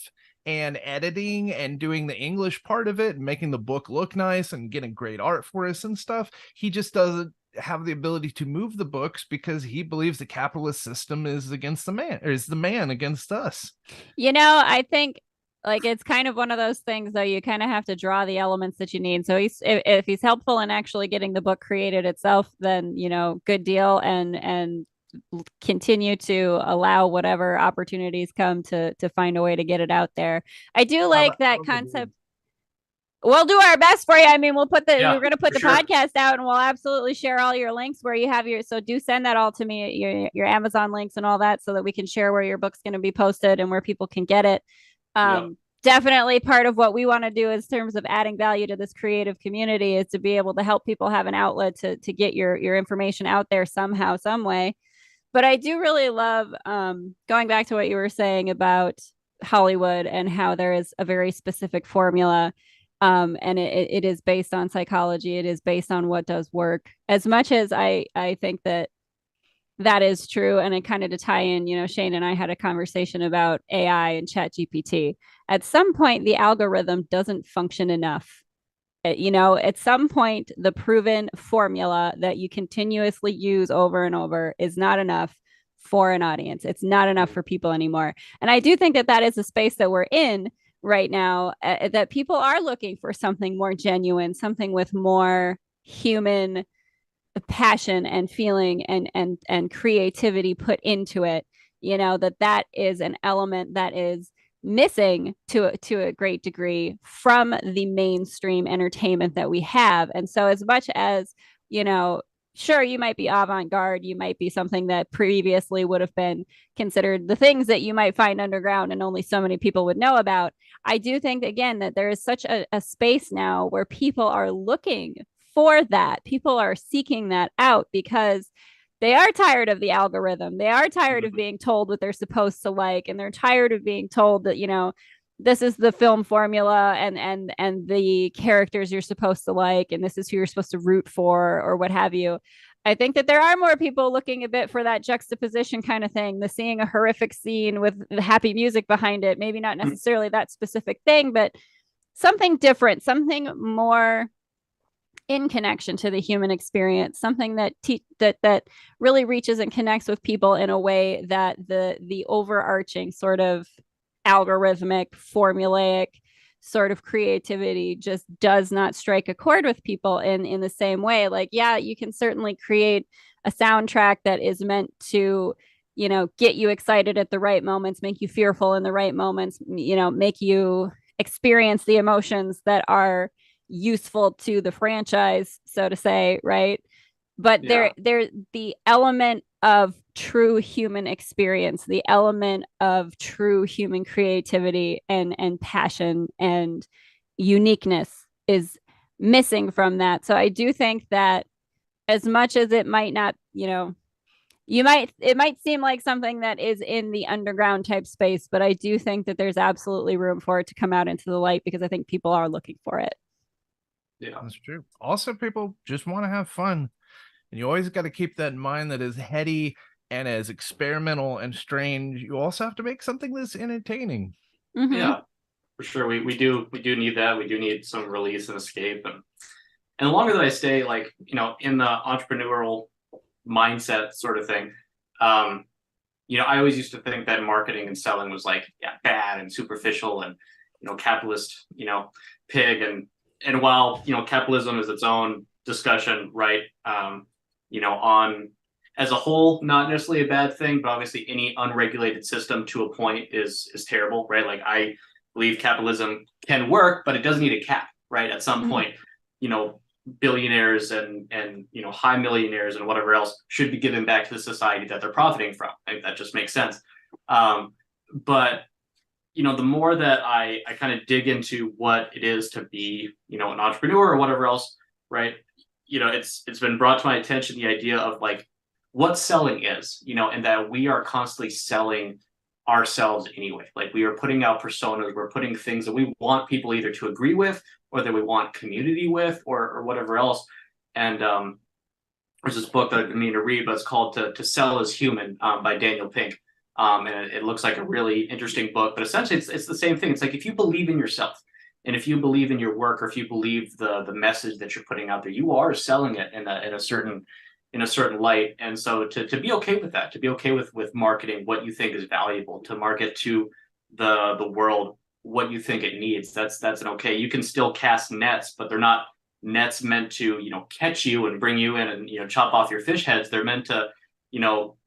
B: and editing and doing the English part of it and making the book look nice and getting great art for us and stuff. He just doesn't have the ability to move the books because he believes the capitalist system is against the man, or is the man against us.
A: I think like it's kind of one of those things, though. You kind of have to draw the elements that you need. So if he's helpful in actually getting the book created itself, then good deal, and continue to allow whatever opportunities come to find a way to get it out there. I do like that concept. We'll do our best for you. I mean, we're going to put the podcast out, and we'll absolutely share all your links where you have so do send that all to me, your Amazon links and all that, so that we can share where your book's going to be posted and where people can get it. Definitely part of what we want to do in terms of adding value to this creative community is to be able to help people have an outlet to get your information out there somehow, some way. But I do really love going back to what you were saying about Hollywood and how there is a very specific formula. And it is based on psychology. It is based on what does work. As much as I think that is true. And it kind of to tie in, Shane and I had a conversation about AI and ChatGPT. At some point, the algorithm doesn't function enough. At some point, the proven formula that you continuously use over and over is not enough for an audience. It's not enough for people anymore. And I do think that is a space that we're in right now, that people are looking for something more genuine, something with more human passion and feeling and creativity put into it. That is an element that is missing to a great degree from the mainstream entertainment that we have. And so as much as, sure, you might be avant-garde, you might be something that previously would have been considered the things that you might find underground and only so many people would know about. I do think, again, that there is such a space now where people are looking for that. People are seeking that out because they are tired of the algorithm. They are tired of being told what they're supposed to like, and they're tired of being told that, this is the film formula and the characters you're supposed to like, and this is who you're supposed to root for or what have you. I think that there are more people looking a bit for that juxtaposition kind of thing, the seeing a horrific scene with the happy music behind it, maybe not necessarily that specific thing, but something different, something more in connection to the human experience, something that that really reaches and connects with people in a way that the overarching sort of algorithmic, formulaic sort of creativity just does not strike a chord with people in the same way. Like, yeah, you can certainly create a soundtrack that is meant to, get you excited at the right moments, make you fearful in the right moments, make you experience the emotions that are useful to the franchise, so to say, right? But there the element of true human experience, the element of true human creativity and passion and uniqueness is missing from that. So I do think that as much as it might not, it might seem like something that is in the underground type space, but I do think that there's absolutely room for it to come out into the light because I think people are looking for it.
B: Yeah, that's true. Also, people just want to have fun. And you always got to keep that in mind, that as heady and as experimental and strange, you also have to make something that's entertaining.
A: Mm-hmm.
C: Yeah, for sure. We do need that. We do need some release and escape. And the longer that I stay, like, in the entrepreneurial mindset sort of thing, I always used to think that marketing and selling was like, bad and superficial and, capitalist, pig. And while, capitalism is its own discussion, right? On as a whole, not necessarily a bad thing, but obviously any unregulated system to a point is terrible, right? Like I believe capitalism can work, but it doesn't need a cap, right? At some point, billionaires and high millionaires and whatever else should be given back to the society that they're profiting from. I think that just makes sense. But the more that I kind of dig into what it is to be an entrepreneur or whatever else, right? It's been brought to my attention the idea of like what selling is, and that we are constantly selling ourselves anyway. Like we are putting out personas, we're putting things that we want people either to agree with or that we want community with or whatever else. And there's this book that I've been meaning to read, but it's called To Sell Is Human by Daniel Pink. And it looks like a really interesting book, but essentially it's the same thing. It's like if you believe in yourself and if you believe in your work or if you believe the message that you're putting out there, you are selling it in a certain light. And so to be okay with that, to be okay with marketing what you think is valuable, to market to the world what you think it needs, that's an okay. You can still cast nets, but they're not nets meant to catch you and bring you in and chop off your fish heads. They're meant to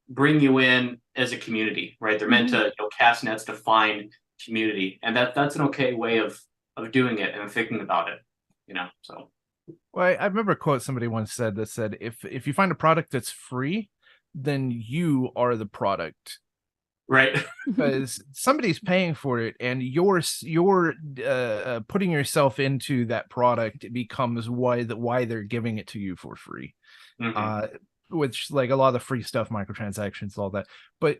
C: bring you in as a community, right? They're meant to cast nets to find community, and that's an okay way of doing it and thinking about it, so.
B: Well, I remember a quote somebody once said that said, if you find a product that's free, then you are the product.
C: Right.
B: Because somebody's paying for it and you're putting yourself into that product. It becomes why they're giving it to you for free. Which like a lot of the free stuff, microtransactions, all that. But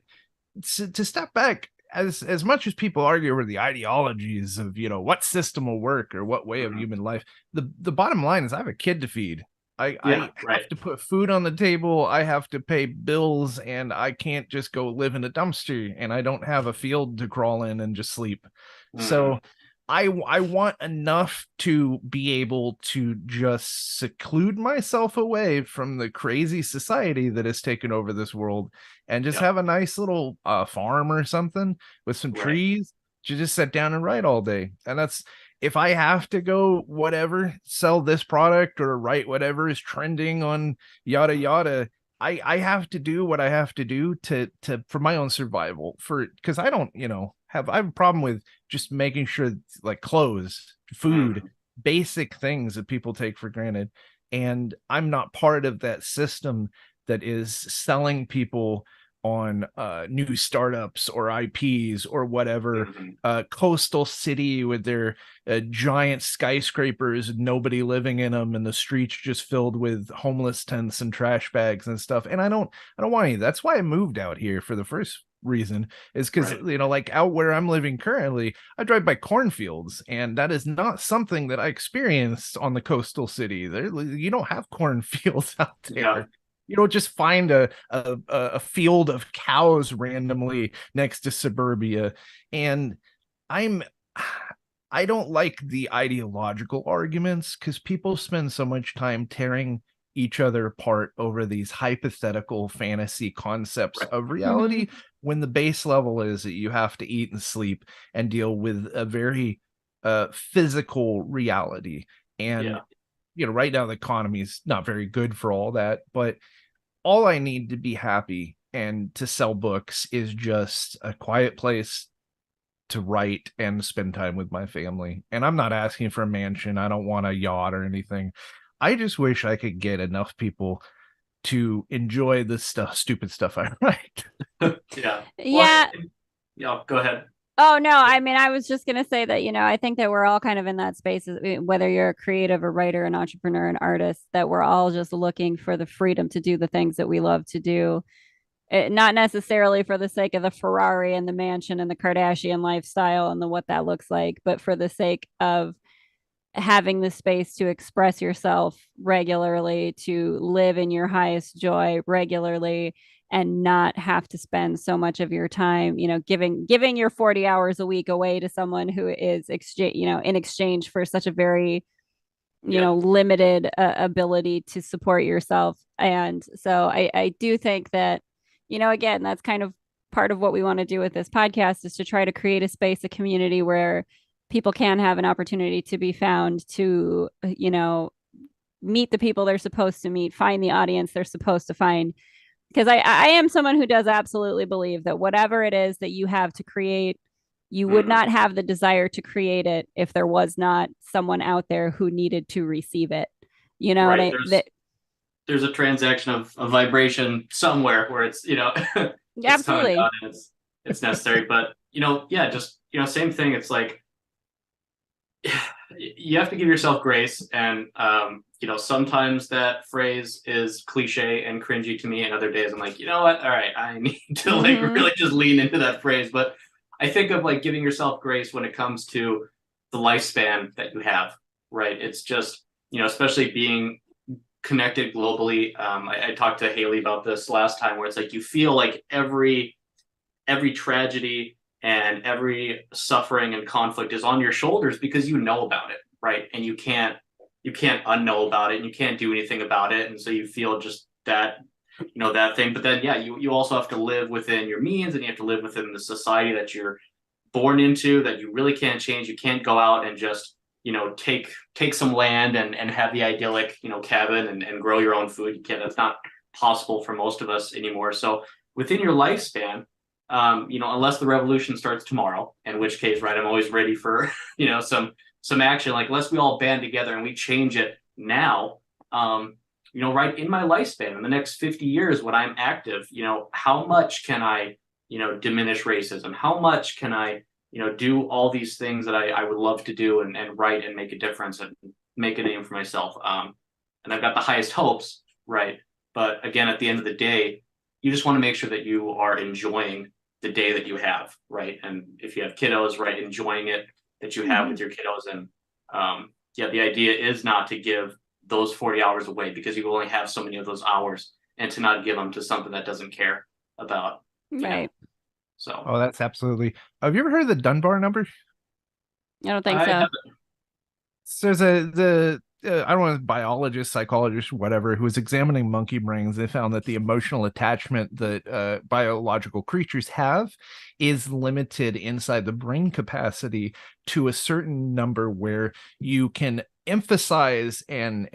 B: to step back, as much as people argue over the ideologies of what system will work or what way of human life, the bottom line is I have a kid to feed. I have to put food on the table. I have to pay bills, and I can't just go live in a dumpster, and I don't have a field to crawl in and just sleep. So I want enough to be able to just seclude myself away from the crazy society that has taken over this world and just have a nice little farm or something with some trees to just sit down and write all day. And that's, if I have to go whatever, sell this product or write whatever is trending on yada yada, I have to do what I have to do to for my own survival, because I don't I have a problem with just making sure like clothes, food, basic things that people take for granted. And I'm not part of that system that is selling people on new startups or IPs or whatever. Coastal city with their giant skyscrapers, nobody living in them, and the streets just filled with homeless tents and trash bags and stuff. And I don't want any. That's why I moved out here for the first reason, is because like out where I'm living currently, I drive by cornfields, and that is not something that I experienced on the coastal city. There, you don't have cornfields out there. You don't just find a field of cows randomly next to suburbia. And I don't like the ideological arguments, because people spend so much time tearing each other apart over these hypothetical fantasy concepts of reality, when the base level is that you have to eat and sleep and deal with a very physical reality. And right now the economy is not very good for all that, but all I need to be happy and to sell books is just a quiet place to write and spend time with my family. And I'm not asking for a mansion. I don't want a yacht or anything. I just wish I could get enough people to enjoy the stupid stuff I write.
C: Go ahead.
A: Oh, no. I mean, I was just going to say that, I think that we're all kind of in that space, whether you're a creative, a writer, an entrepreneur, an artist, that we're all just looking for the freedom to do the things that we love to do. Not necessarily for the sake of the Ferrari and the mansion and the Kardashian lifestyle and what that looks like, but for the sake of having the space to express yourself regularly, to live in your highest joy regularly, and not have to spend so much of your time, giving your 40 hours a week away to someone who is in exchange for such a very, limited ability to support yourself. And so I do think that, again, that's kind of part of what we want to do with this podcast, is to try to create a space, a community where people can have an opportunity to be found, to, meet the people they're supposed to meet, find the audience they're supposed to find. Because I am someone who does absolutely believe that whatever it is that you have to create you would not have the desire to create it if there was not someone out there who needed to receive it. You know,
C: right. There's a transaction of vibration somewhere where it's, it's
A: absolutely
C: coming down and it's necessary. But, just, same thing. It's like, you have to give yourself grace. And, sometimes that phrase is cliche and cringy to me. And other days I'm like, you know what? All right, I need to like really just lean into that phrase. But I think of like giving yourself grace when it comes to the lifespan that you have, right? It's just, especially being connected globally. I talked to Haleigh about this last time, where it's like you feel like every tragedy and every suffering and conflict is on your shoulders because you know about it, right? And you can't unknow about it, and you can't do anything about it, and so you feel just that that thing. But then you also have to live within your means, and you have to live within the society that you're born into, that you really can't change. You can't go out and just take some land and have the idyllic cabin and grow your own food. You can't. That's not possible for most of us anymore. So within your lifespan, unless the revolution starts tomorrow, in which case, right, I'm always ready for some action. Like, unless we all band together and we change it now, right in my lifespan, in the next 50 years when I'm active, how much can I diminish racism? How much can I do all these things that I would love to do and write and make a difference and make a name for myself? And I've got the highest hopes, right? But again, at the end of the day, you just want to make sure that you are enjoying the day that you have, right? And if you have kiddos, right, enjoying it that you have with your kiddos. And the idea is not to give those 40 hours away, because you only have so many of those hours, and to not give them to something that doesn't care about,
A: right.
C: So,
B: that's absolutely. Have you ever heard of the Dunbar number?
A: I don't think so.
B: So there's I don't know, biologist, psychologist, whatever, who was examining monkey brains. They found that the emotional attachment that biological creatures have is limited inside the brain capacity to a certain number where you can emphasize and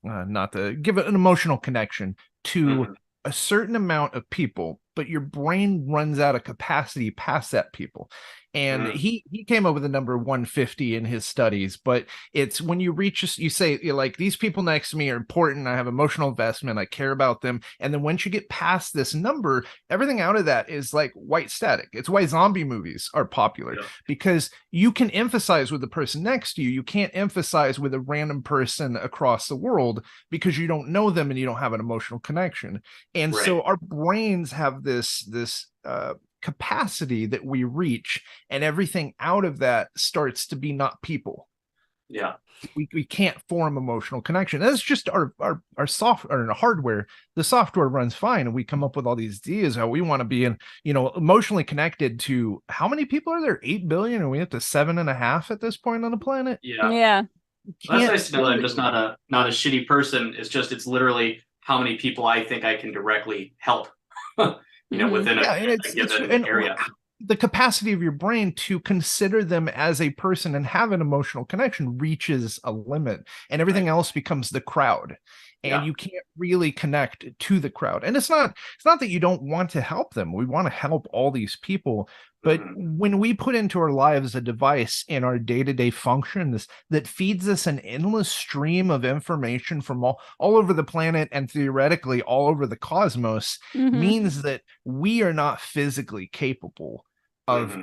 B: not to give it an emotional connection to a certain amount of people, but your brain runs out of capacity past that people. And he came up with the number 150 in his studies, but it's when you reach, you say, you're like, these people next to me are important. I have emotional investment. I care about them. And then once you get past this number, everything out of that is like white static. It's why zombie movies are popular, because you can emphasize with the person next to you. You can't emphasize with a random person across the world because you don't know them and you don't have an emotional connection. And so our brains have this capacity that we reach, and everything out of that starts to be not people. We can't form emotional connection. That's just our software and hardware. The software runs fine, and we come up with all these ideas how we want to be emotionally connected to how many people are there? 8 billion, or we up to 7.5 at this point on the planet.
A: Yeah.
C: That's nice to know that I'm just not a shitty person. It's literally how many people I think I can directly help. Within a given area. The capacity of your brain to consider them as a person and have an emotional connection reaches a limit, and everything else becomes the crowd, and you can't really connect to the crowd. And it's not that you don't want to help them. We want to help all these people, but when we put into our lives a device in our day-to-day functions that feeds us an endless stream of information from all over the planet and theoretically all over the cosmos, means that we are not physically capable of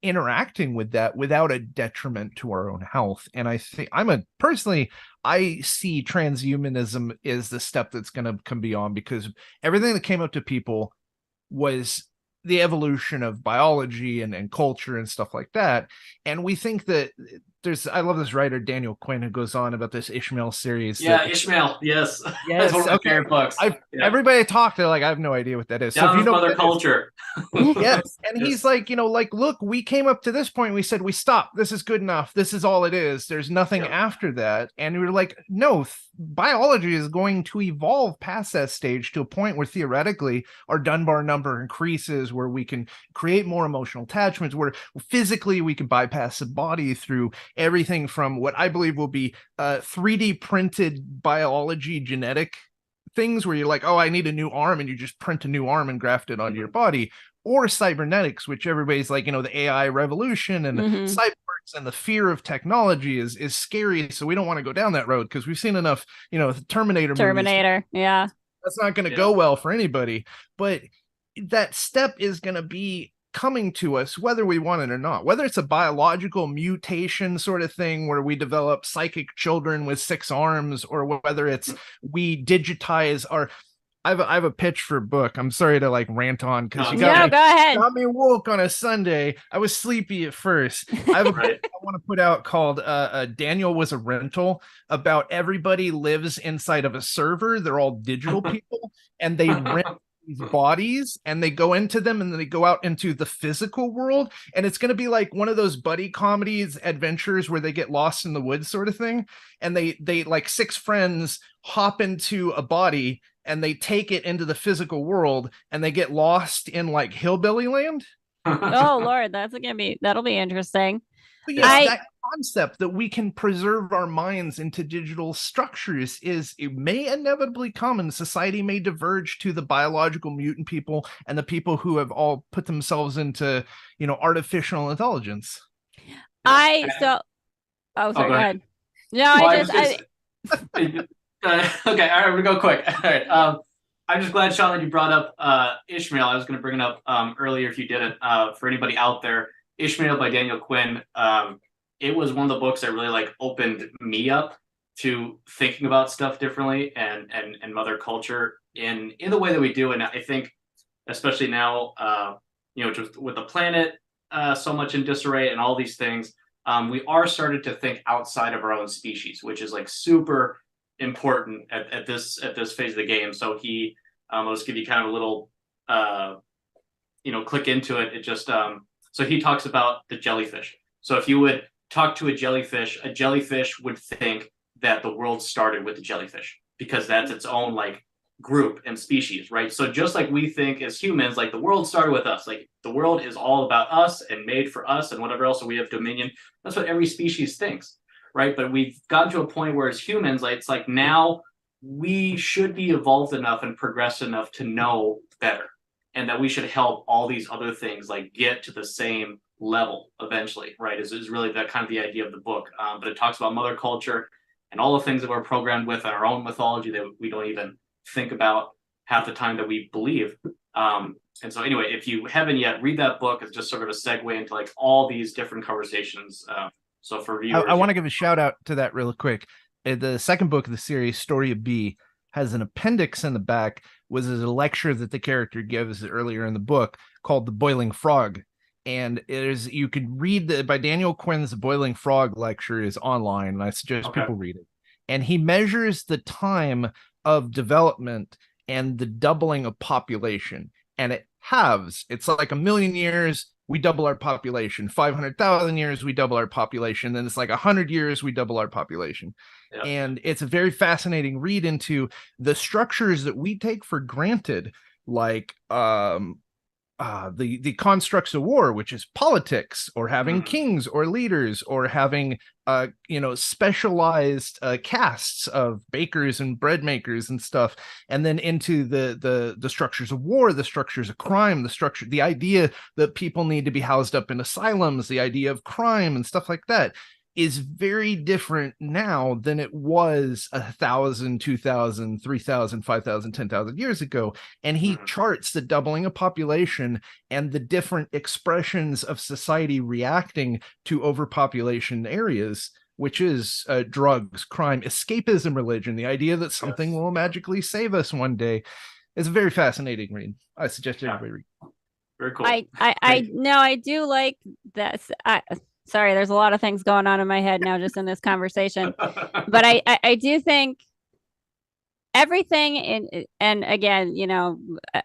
C: interacting with that without a detriment to our own health. And I think I see transhumanism is the step that's going to come beyond, because everything that came up to people was the evolution of biology and culture and stuff like that. And we think that I love this writer, Daniel Quinn, who goes on about this Ishmael series. Ishmael. Yes. That's one of my favorite books.
B: Everybody I talk, they're like, I have no idea what that is.
C: Down with mother culture.
B: Yes. And he's like, look, we came up to this point. We said, we stopped. This is good enough. This is all it is. There's nothing after that. And we were like, no, biology is going to evolve past that stage to a point where theoretically our Dunbar number increases, where we can create more emotional attachments, where physically we can bypass the body through everything from what I believe will be 3D printed biology genetic things, where you're like, oh, I need a new arm, and you just print a new arm and graft it onto your body. or cybernetics, which everybody's like, the AI revolution and the cyborgs and the fear of technology is scary. So we don't want to go down that road because we've seen enough, Terminator
A: movies. Yeah.
B: That's not going to go well for anybody. But that step is going to be coming to us whether we want it or not, whether it's a biological mutation sort of thing where we develop psychic children with 6 arms, or whether it's we digitize our I have a pitch for a book. I'm sorry to like rant on because
A: go ahead.
B: Got me woke on a Sunday. I was sleepy at first. I have a book I want to put out called Daniel Was a Rental, about everybody lives inside of a server. They're all digital people and they rent these bodies and they go into them and then they go out into the physical world, and it's going to be like one of those buddy comedies adventures where they get lost in the woods sort of thing, and they like 6 friends hop into a body and they take it into the physical world and they get lost in like hillbilly land.
A: Oh Lord, that'll be interesting.
B: But yes, that concept that we can preserve our minds into digital structures it may inevitably come, and society may diverge to the biological mutant people and the people who have all put themselves into, artificial intelligence.
A: Go ahead. No,
C: okay, all right, we'll go quick. All right, I'm just glad, Shawn, that you brought up Ishmael. I was going to bring it up earlier if you didn't. For anybody out there, Ishmael by Daniel Quinn. It was one of the books that really like opened me up to thinking about stuff differently and mother culture in the way that we do. And I think, especially now, just with the planet so much in disarray and all these things, we are starting to think outside of our own species, which is like super important at this phase of the game. So I'll just give you kind of a little click into it. It just so he talks about the jellyfish. So if you would talk to a jellyfish would think that the world started with the jellyfish because that's its own like group and species, right? So just like we think as humans, like the world started with us, like the world is all about us and made for us and whatever else, so we have dominion. That's what every species thinks, right? But we've gotten to a point where as humans, like it's like now we should be evolved enough and progressed enough to know better, and that we should help all these other things like get to the same level eventually, right? Is really that kind of the idea of the book. But it talks about mother culture and all the things that we're programmed with in our own mythology that we don't even think about half the time that we believe. And so anyway, if you haven't yet, read that book. It's just sort of a segue into like all these different conversations. So for viewers,
B: I want to give a shout out to that real quick. The second book of the series, Story of B, has an appendix in the back, was a lecture that the character gives earlier in the book called The Boiling Frog. And you could read by Daniel Quinn's Boiling Frog lecture is online, and I suggest people read it. And he measures the time of development and the doubling of population, and it halves. It's like 1,000,000 years, we double our population. 500,000 years, we double our population. Then it's like 100 years, we double our population. Yep. And it's a very fascinating read into the structures that we take for granted, like the constructs of war, which is politics, or having kings or leaders, or having specialized castes of bakers and bread makers and stuff, and then into the structures of war, the structures of crime, the idea that people need to be housed up in asylums, the idea of crime and stuff like that is very different now than it was 1,000, 2,000, 3,000, 5,000, 10,000 years ago. And he charts the doubling of population and the different expressions of society reacting to overpopulation areas, which is drugs, crime, escapism, religion, the idea that something will magically save us one day. It's a very fascinating read. I suggest everybody read.
C: Very cool.
A: I do like this. Sorry, there's a lot of things going on in my head now just in this conversation. But I do think everything and again,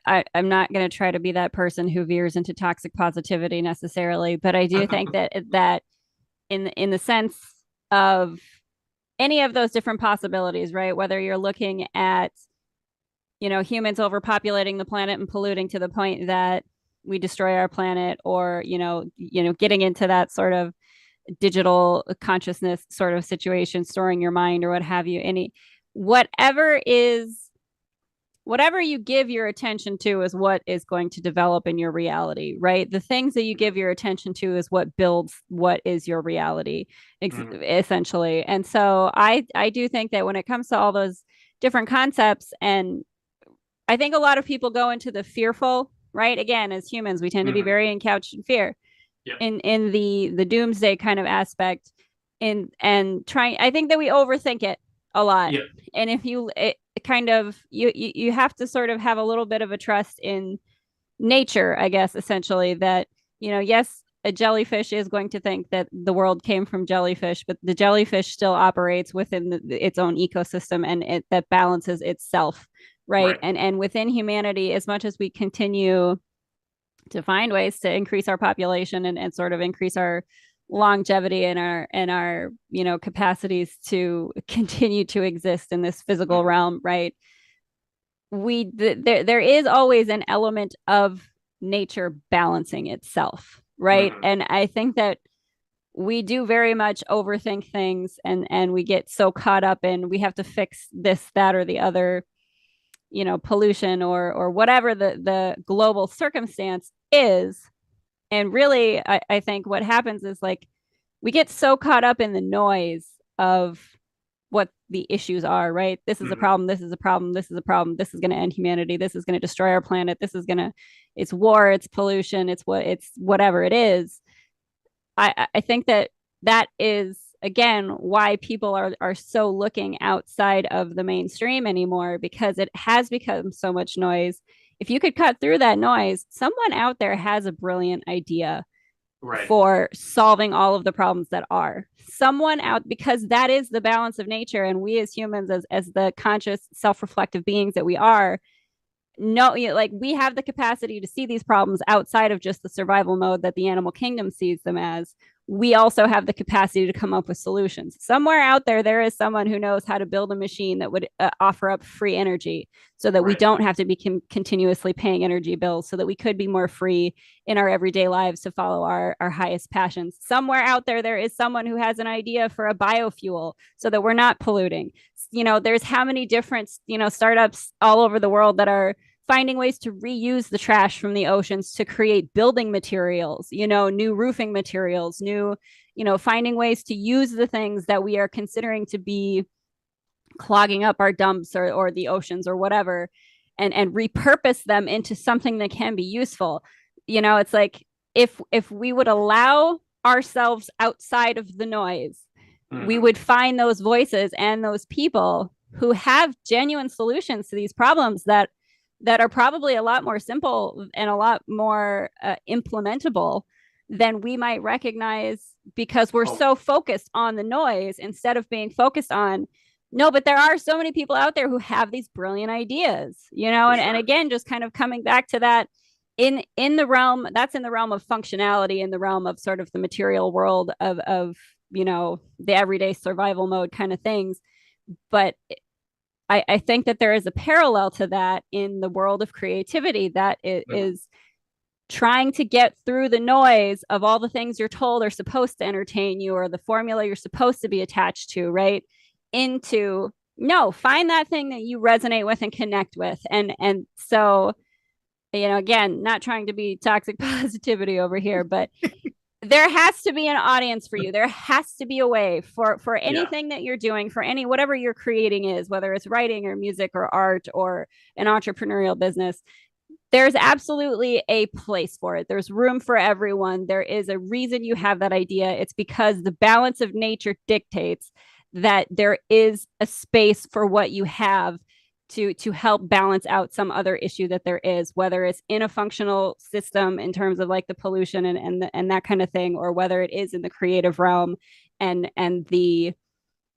A: I'm not going to try to be that person who veers into toxic positivity necessarily, but I do think that in the sense of any of those different possibilities, right? Whether you're looking at, humans overpopulating the planet and polluting to the point that we destroy our planet, or getting into that sort of digital consciousness sort of situation, storing your mind or what have you, whatever is whatever you give your attention to is what is going to develop in your reality, right? The things that you give your attention to is what builds what is your reality, essentially. And so I do think that when it comes to all those different concepts, and I think a lot of people go into the fearful, right? Again, as humans, we tend to be very encouched in fear.
C: Yeah.
A: In the doomsday kind of aspect, and trying, I think that we overthink it a lot.
C: Yeah.
A: And if you kind of you have to sort of have a little bit of a trust in nature, I guess, essentially, that, you know, yes, a jellyfish is going to think that the world came from jellyfish, but the jellyfish still operates within its own ecosystem, and that balances itself, right? And within humanity, as much as we continue to find ways to increase our population and sort of increase our longevity and our you know, capacities to continue to exist in this physical realm, right? There is always an element of nature balancing itself, right? And I think that we do very much overthink things, and we get so caught up in, we have to fix this, that, or the other, you know, pollution or whatever the global circumstance is. And really, I think what happens is, like, we get so caught up in the noise of what the issues are, right? This is a problem, this is a problem, this is a problem, this is going to end humanity, this is going to destroy our planet, this is going to, it's war, it's pollution, it's whatever it is. I think that is, again, why people are so looking outside of the mainstream anymore, because it has become so much noise. If you could cut through that noise, someone out there has a brilliant idea for solving all of the problems that are. Someone out, because that is the balance of nature, and we as humans, as the conscious, self-reflective beings that we are, no, you know, like, we have the capacity to see these problems outside of just the survival mode that the animal kingdom sees them as. We also have the capacity to come up with solutions. Somewhere out there is someone who knows how to build a machine that would offer up free energy, so that we don't have to be continuously paying energy bills, so that we could be more free in our everyday lives to follow our highest passions. Somewhere out there is someone who has an idea for a biofuel so that we're not polluting. You know, there's how many different, you know, startups all over the world that are finding ways to reuse the trash from the oceans to create building materials, you know, new roofing materials, new, you know, finding ways to use the things that we are considering to be clogging up our dumps or the oceans or whatever, and repurpose them into something that can be useful. You know, it's like, if we would allow ourselves outside of the noise, we would find those voices and those people who have genuine solutions to these problems that are probably a lot more simple and a lot more implementable than we might recognize, because we're so focused on the noise instead of being focused on, no, but there are so many people out there who have these brilliant ideas, you know. And again, just kind of coming back to that, in the realm, that's in the realm of functionality, in the realm of sort of the material world of you know, the everyday survival mode kind of things. But I think that there is a parallel to that in the world of creativity that is trying to get through the noise of all the things you're told are supposed to entertain you, or the formula you're supposed to be attached to, right? Into, no, find that thing that you resonate with and connect with. And so, you know, again, not trying to be toxic positivity over here, but there has to be an audience for you. There has to be a way for anything that you're doing, for any, whatever you're creating is, whether it's writing or music or art or an entrepreneurial business. There's absolutely a place for it. There's room for everyone. There is a reason you have that idea. It's because the balance of nature dictates that there is a space for what you have to help balance out some other issue that there is, whether it's in a functional system in terms of like the pollution and that kind of thing, or whether it is in the creative realm and the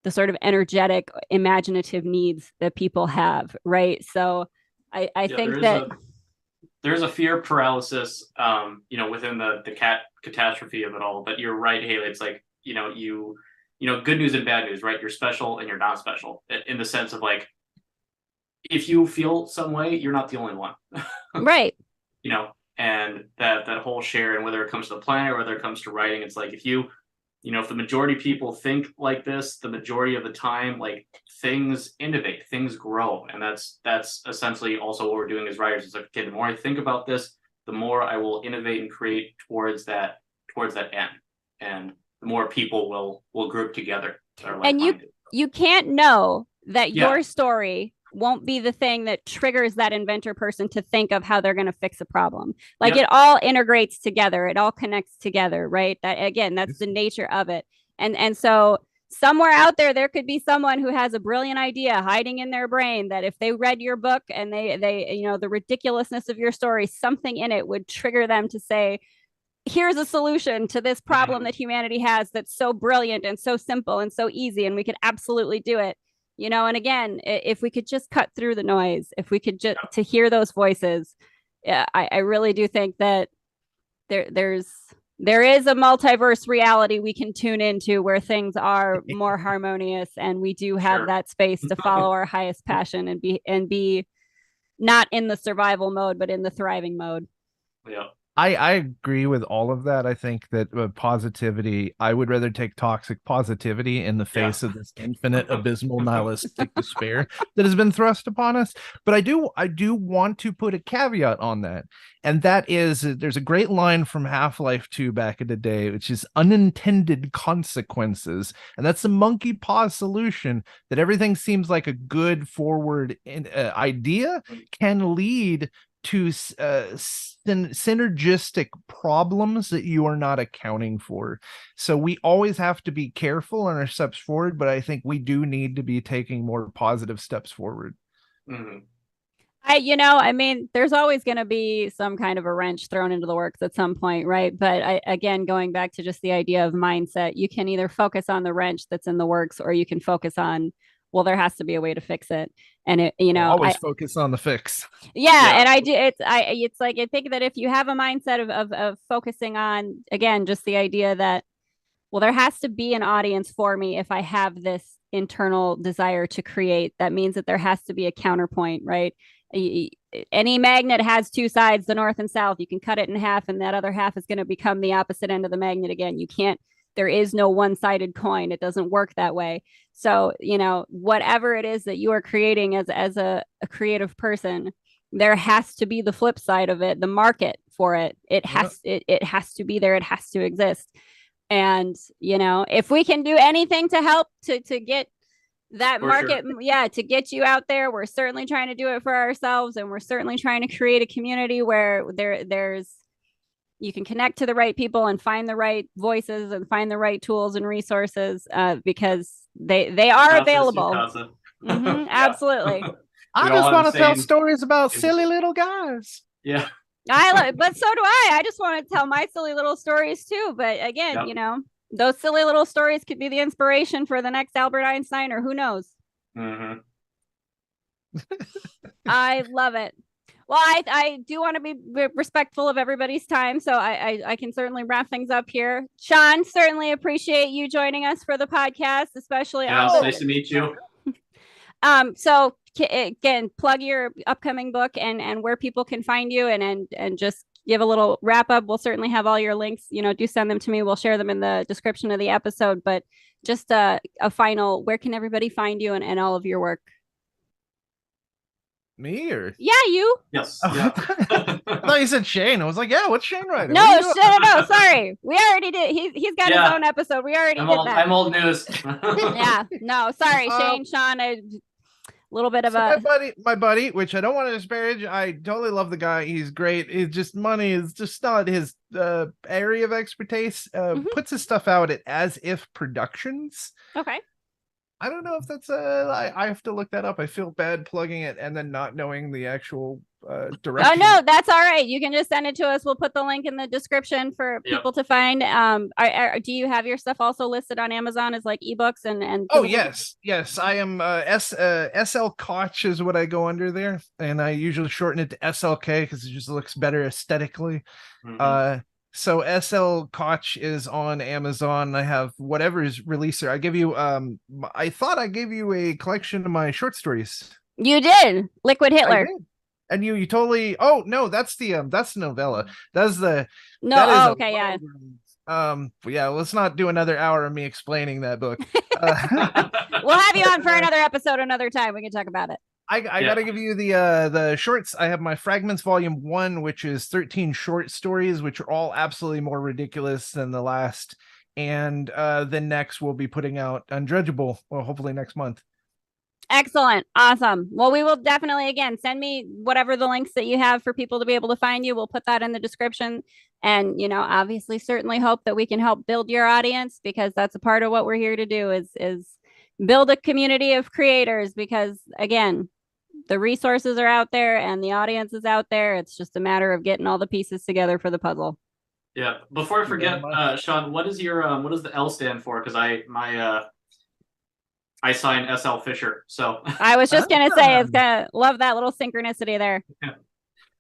A: sort of energetic, imaginative needs that people have, right? So I think that
C: there's a fear paralysis, you know, within the catastrophe of it all. But you're right, Haleigh. It's like, you know, good news and bad news, right? You're special and you're not special, in the sense of, like, if you feel some way, you're not the only one.
A: Right.
C: You know, and that whole share, and whether it comes to the planet or whether it comes to writing, it's like, if you if the majority of people think like this, the majority of the time, like, things innovate, things grow. And that's essentially also what we're doing as writers. It's like, okay, the more I think about this, the more I will innovate and create towards that end. And the more people will group together.
A: And you can't know that your story won't be the thing that triggers that inventor person to think of how they're going to fix a problem. Like, it all integrates together. It all connects together, right? That, again, that's the nature of it. And so somewhere out there could be someone who has a brilliant idea hiding in their brain that if they read your book and they the ridiculousness of your story, something in it would trigger them to say, here's a solution to this problem that humanity has that's so brilliant and so simple and so easy, and we could absolutely do it. And again, if we could just cut through the noise, if we could just to hear those voices, I really do think that there is a multiverse reality we can tune into where things are more harmonious, and we do have that space to follow our highest passion and be not in the survival mode, but in the thriving mode.
C: Yeah.
B: I agree with all of that. I think that positivity, I would rather take toxic positivity in the face of this infinite, abysmal, nihilistic despair that has been thrust upon us. But I do want to put a caveat on that. And that is, there's a great line from Half-Life 2 back in the day, which is unintended consequences. And that's the monkey paw solution, that everything seems like a good forward idea can lead to synergistic problems that you are not accounting for. So we always have to be careful in our steps forward, but I think we do need to be taking more positive steps forward.
C: Mm-hmm.
A: There's always going to be some kind of a wrench thrown into the works at some point, right? But again, going back to just the idea of mindset, you can either focus on the wrench that's in the works, or you can focus on, well, there has to be a way to fix it. And
B: always focus on the fix.
A: And I do. It's like, I think that if you have a mindset of focusing on, again, just the idea that, well, there has to be an audience for me if I have this internal desire to create. That means that there has to be a counterpoint, right? Any magnet has two sides, the north and south. You can cut it in half, and that other half is going to become the opposite end of the magnet again. You can't. There is no one-sided coin. It doesn't work that way. So, whatever it is that you are creating as a creative person, there has to be the flip side of it, the market for it. It has to be there. It has to exist. And, if we can do anything to help to get that market, to get you out there, we're certainly trying to do it for ourselves. And we're certainly trying to create a community where there's you can connect to the right people and find the right voices and find the right tools and resources, because they are available. Absolutely.
B: I just want to tell stories about silly little guys.
C: Yeah.
A: But so do I. I just want to tell my silly little stories too. But again, those silly little stories could be the inspiration for the next Albert Einstein, or who knows.
C: Mm-hmm.
A: I love it. Well, I do want to be respectful of everybody's time, so I can certainly wrap things up here. Shawn, certainly appreciate you joining us for the podcast, especially.
C: Yeah, it's nice to meet you.
A: So again, plug your upcoming book and where people can find you, and just give a little wrap up. We'll certainly have all your links. Do send them to me. We'll share them in the description of the episode. But just a final, where can everybody find you and all of your work?
B: Me or
A: you?
C: Yes.
B: Yeah. I thought you said Shane. I was like, yeah, what's Shane writing?
A: No, sorry. We already did. He's got his own episode. We already did that.
C: I'm old news.
A: No, sorry, Shane. Shawn, a little bit of
B: my buddy, which I don't want to disparage. I totally love the guy. He's great. It's just money is just not his area of expertise. Puts his stuff out at As If Productions.
A: Okay.
B: I don't know if that's I have to look that up. I feel bad plugging it and then not knowing the actual direction.
A: Oh no, that's all right. You can just send it to us. We'll put the link in the description for people to find. Do you have your stuff also listed on Amazon as like ebooks and
B: Oh yes. I am SL Koch is what I go under there, and I usually shorten it to SLK because it just looks better aesthetically. So SL Koch is on Amazon. I have whatever is releaser. I give you I thought I gave you a collection of my short stories.
A: You did. Liquid Hitler.
B: And you totally. Oh no, that's the novella. That's the.
A: No. Okay. Yeah.
B: But yeah, let's not do another hour of me explaining that book.
A: We'll have you on for another episode another time. We can talk about it.
B: I gotta give you the shorts. I have my Fragments Volume 1, which is 13 short stories, which are all absolutely more ridiculous than the last. And the next we'll be putting out Unjudgeable, well, hopefully next month.
A: Excellent. Awesome. Well, we will definitely, again, send me whatever the links that you have for people to be able to find you. We'll put that in the description. And, obviously, certainly hope that we can help build your audience, because that's a part of what we're here to do is build a community of creators, because, again, the resources are out there and the audience is out there. It's just a matter of getting all the pieces together for the puzzle.
C: Yeah. Before I forget, Shawn, what does the L stand for? Because I sign 𝓕𝓻𝓪𝓷𝓴𝓲. So
A: I was just gonna say, it's gonna love that little synchronicity there.
C: Yeah.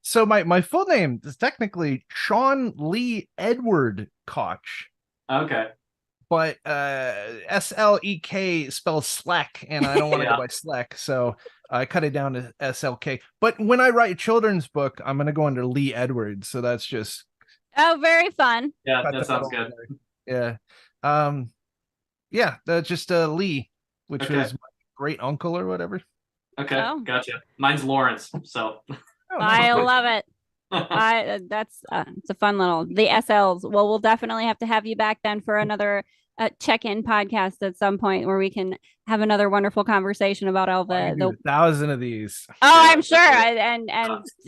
B: So my full name is technically Shawn Lee Edward Koch.
C: Okay.
B: But 𝓕𝓻 spells slack, and I don't want to go by slack, so I cut it down to 𝓕𝓻. But when I write a children's book, I'm gonna go under Lee Edwards, so that's just
A: very fun.
C: Yeah, that sounds good.
B: Yeah. That's just Lee, which is my great uncle or whatever.
C: Okay, gotcha. Mine's Lawrence, so
A: I love it. It's a fun little the SLs. Well, we'll definitely have to have you back then for another check-in podcast at some point where we can have another wonderful conversation about all the
B: 1,000 of these.
A: I'm sure. And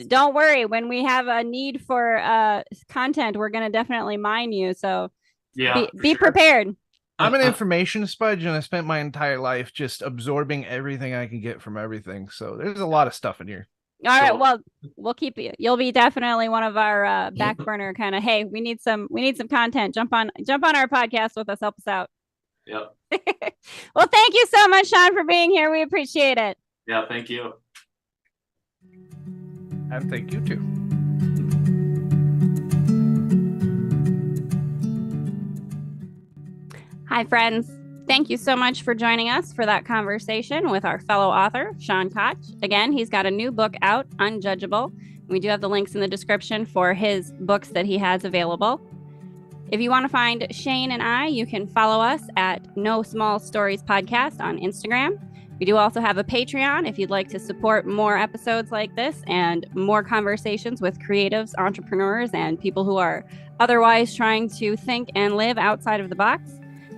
A: don't worry, when we have a need for content, we're going to definitely mine you. So be prepared.
B: I'm an information sponge, and I spent my entire life just absorbing everything I can get from everything. So there's a lot of stuff in here.
A: All right. Well, we'll keep you. You'll be definitely one of our back burner kind of. Hey, we need some content. Jump on our podcast with us. Help us out.
C: Yep.
A: Well, thank you so much, Shawn, for being here. We appreciate it.
C: Yeah. Thank you.
B: And thank you too.
A: Hi, friends. Thank you so much for joining us for that conversation with our fellow author, Shawn Koch. Again, he's got a new book out, Unjudgeable. We do have the links in the description for his books that he has available. If you want to find Shane and I, you can follow us at No Small Stories Podcast on Instagram. We do also have a Patreon if you'd like to support more episodes like this and more conversations with creatives, entrepreneurs, and people who are otherwise trying to think and live outside of the box.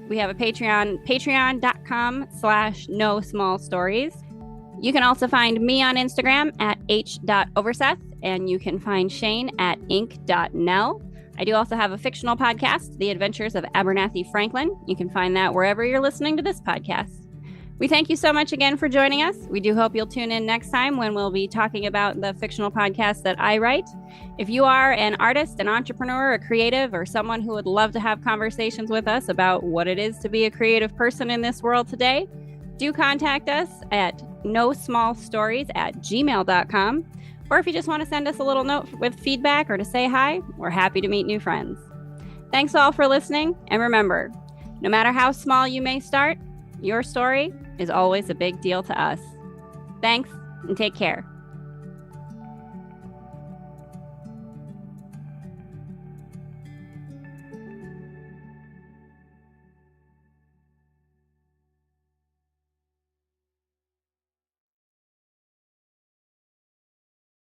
A: We have a Patreon, patreon.com/NoSmallStories. You can also find me on Instagram at h.overseth, and you can find Shane at ink.nell. I do also have a fictional podcast, The Adventures of Abernathy Franklin. You can find that wherever you're listening to this podcast. We thank you so much again for joining us. We do hope you'll tune in next time when we'll be talking about the fictional podcast that I write. If you are an artist, an entrepreneur, a creative, or someone who would love to have conversations with us about what it is to be a creative person in this world today, do contact us at nosmallstories@gmail.com. Or if you just want to send us a little note with feedback or to say hi, we're happy to meet new friends. Thanks all for listening. And remember, no matter how small you may start, your story is always a big deal to us. Thanks, and take care.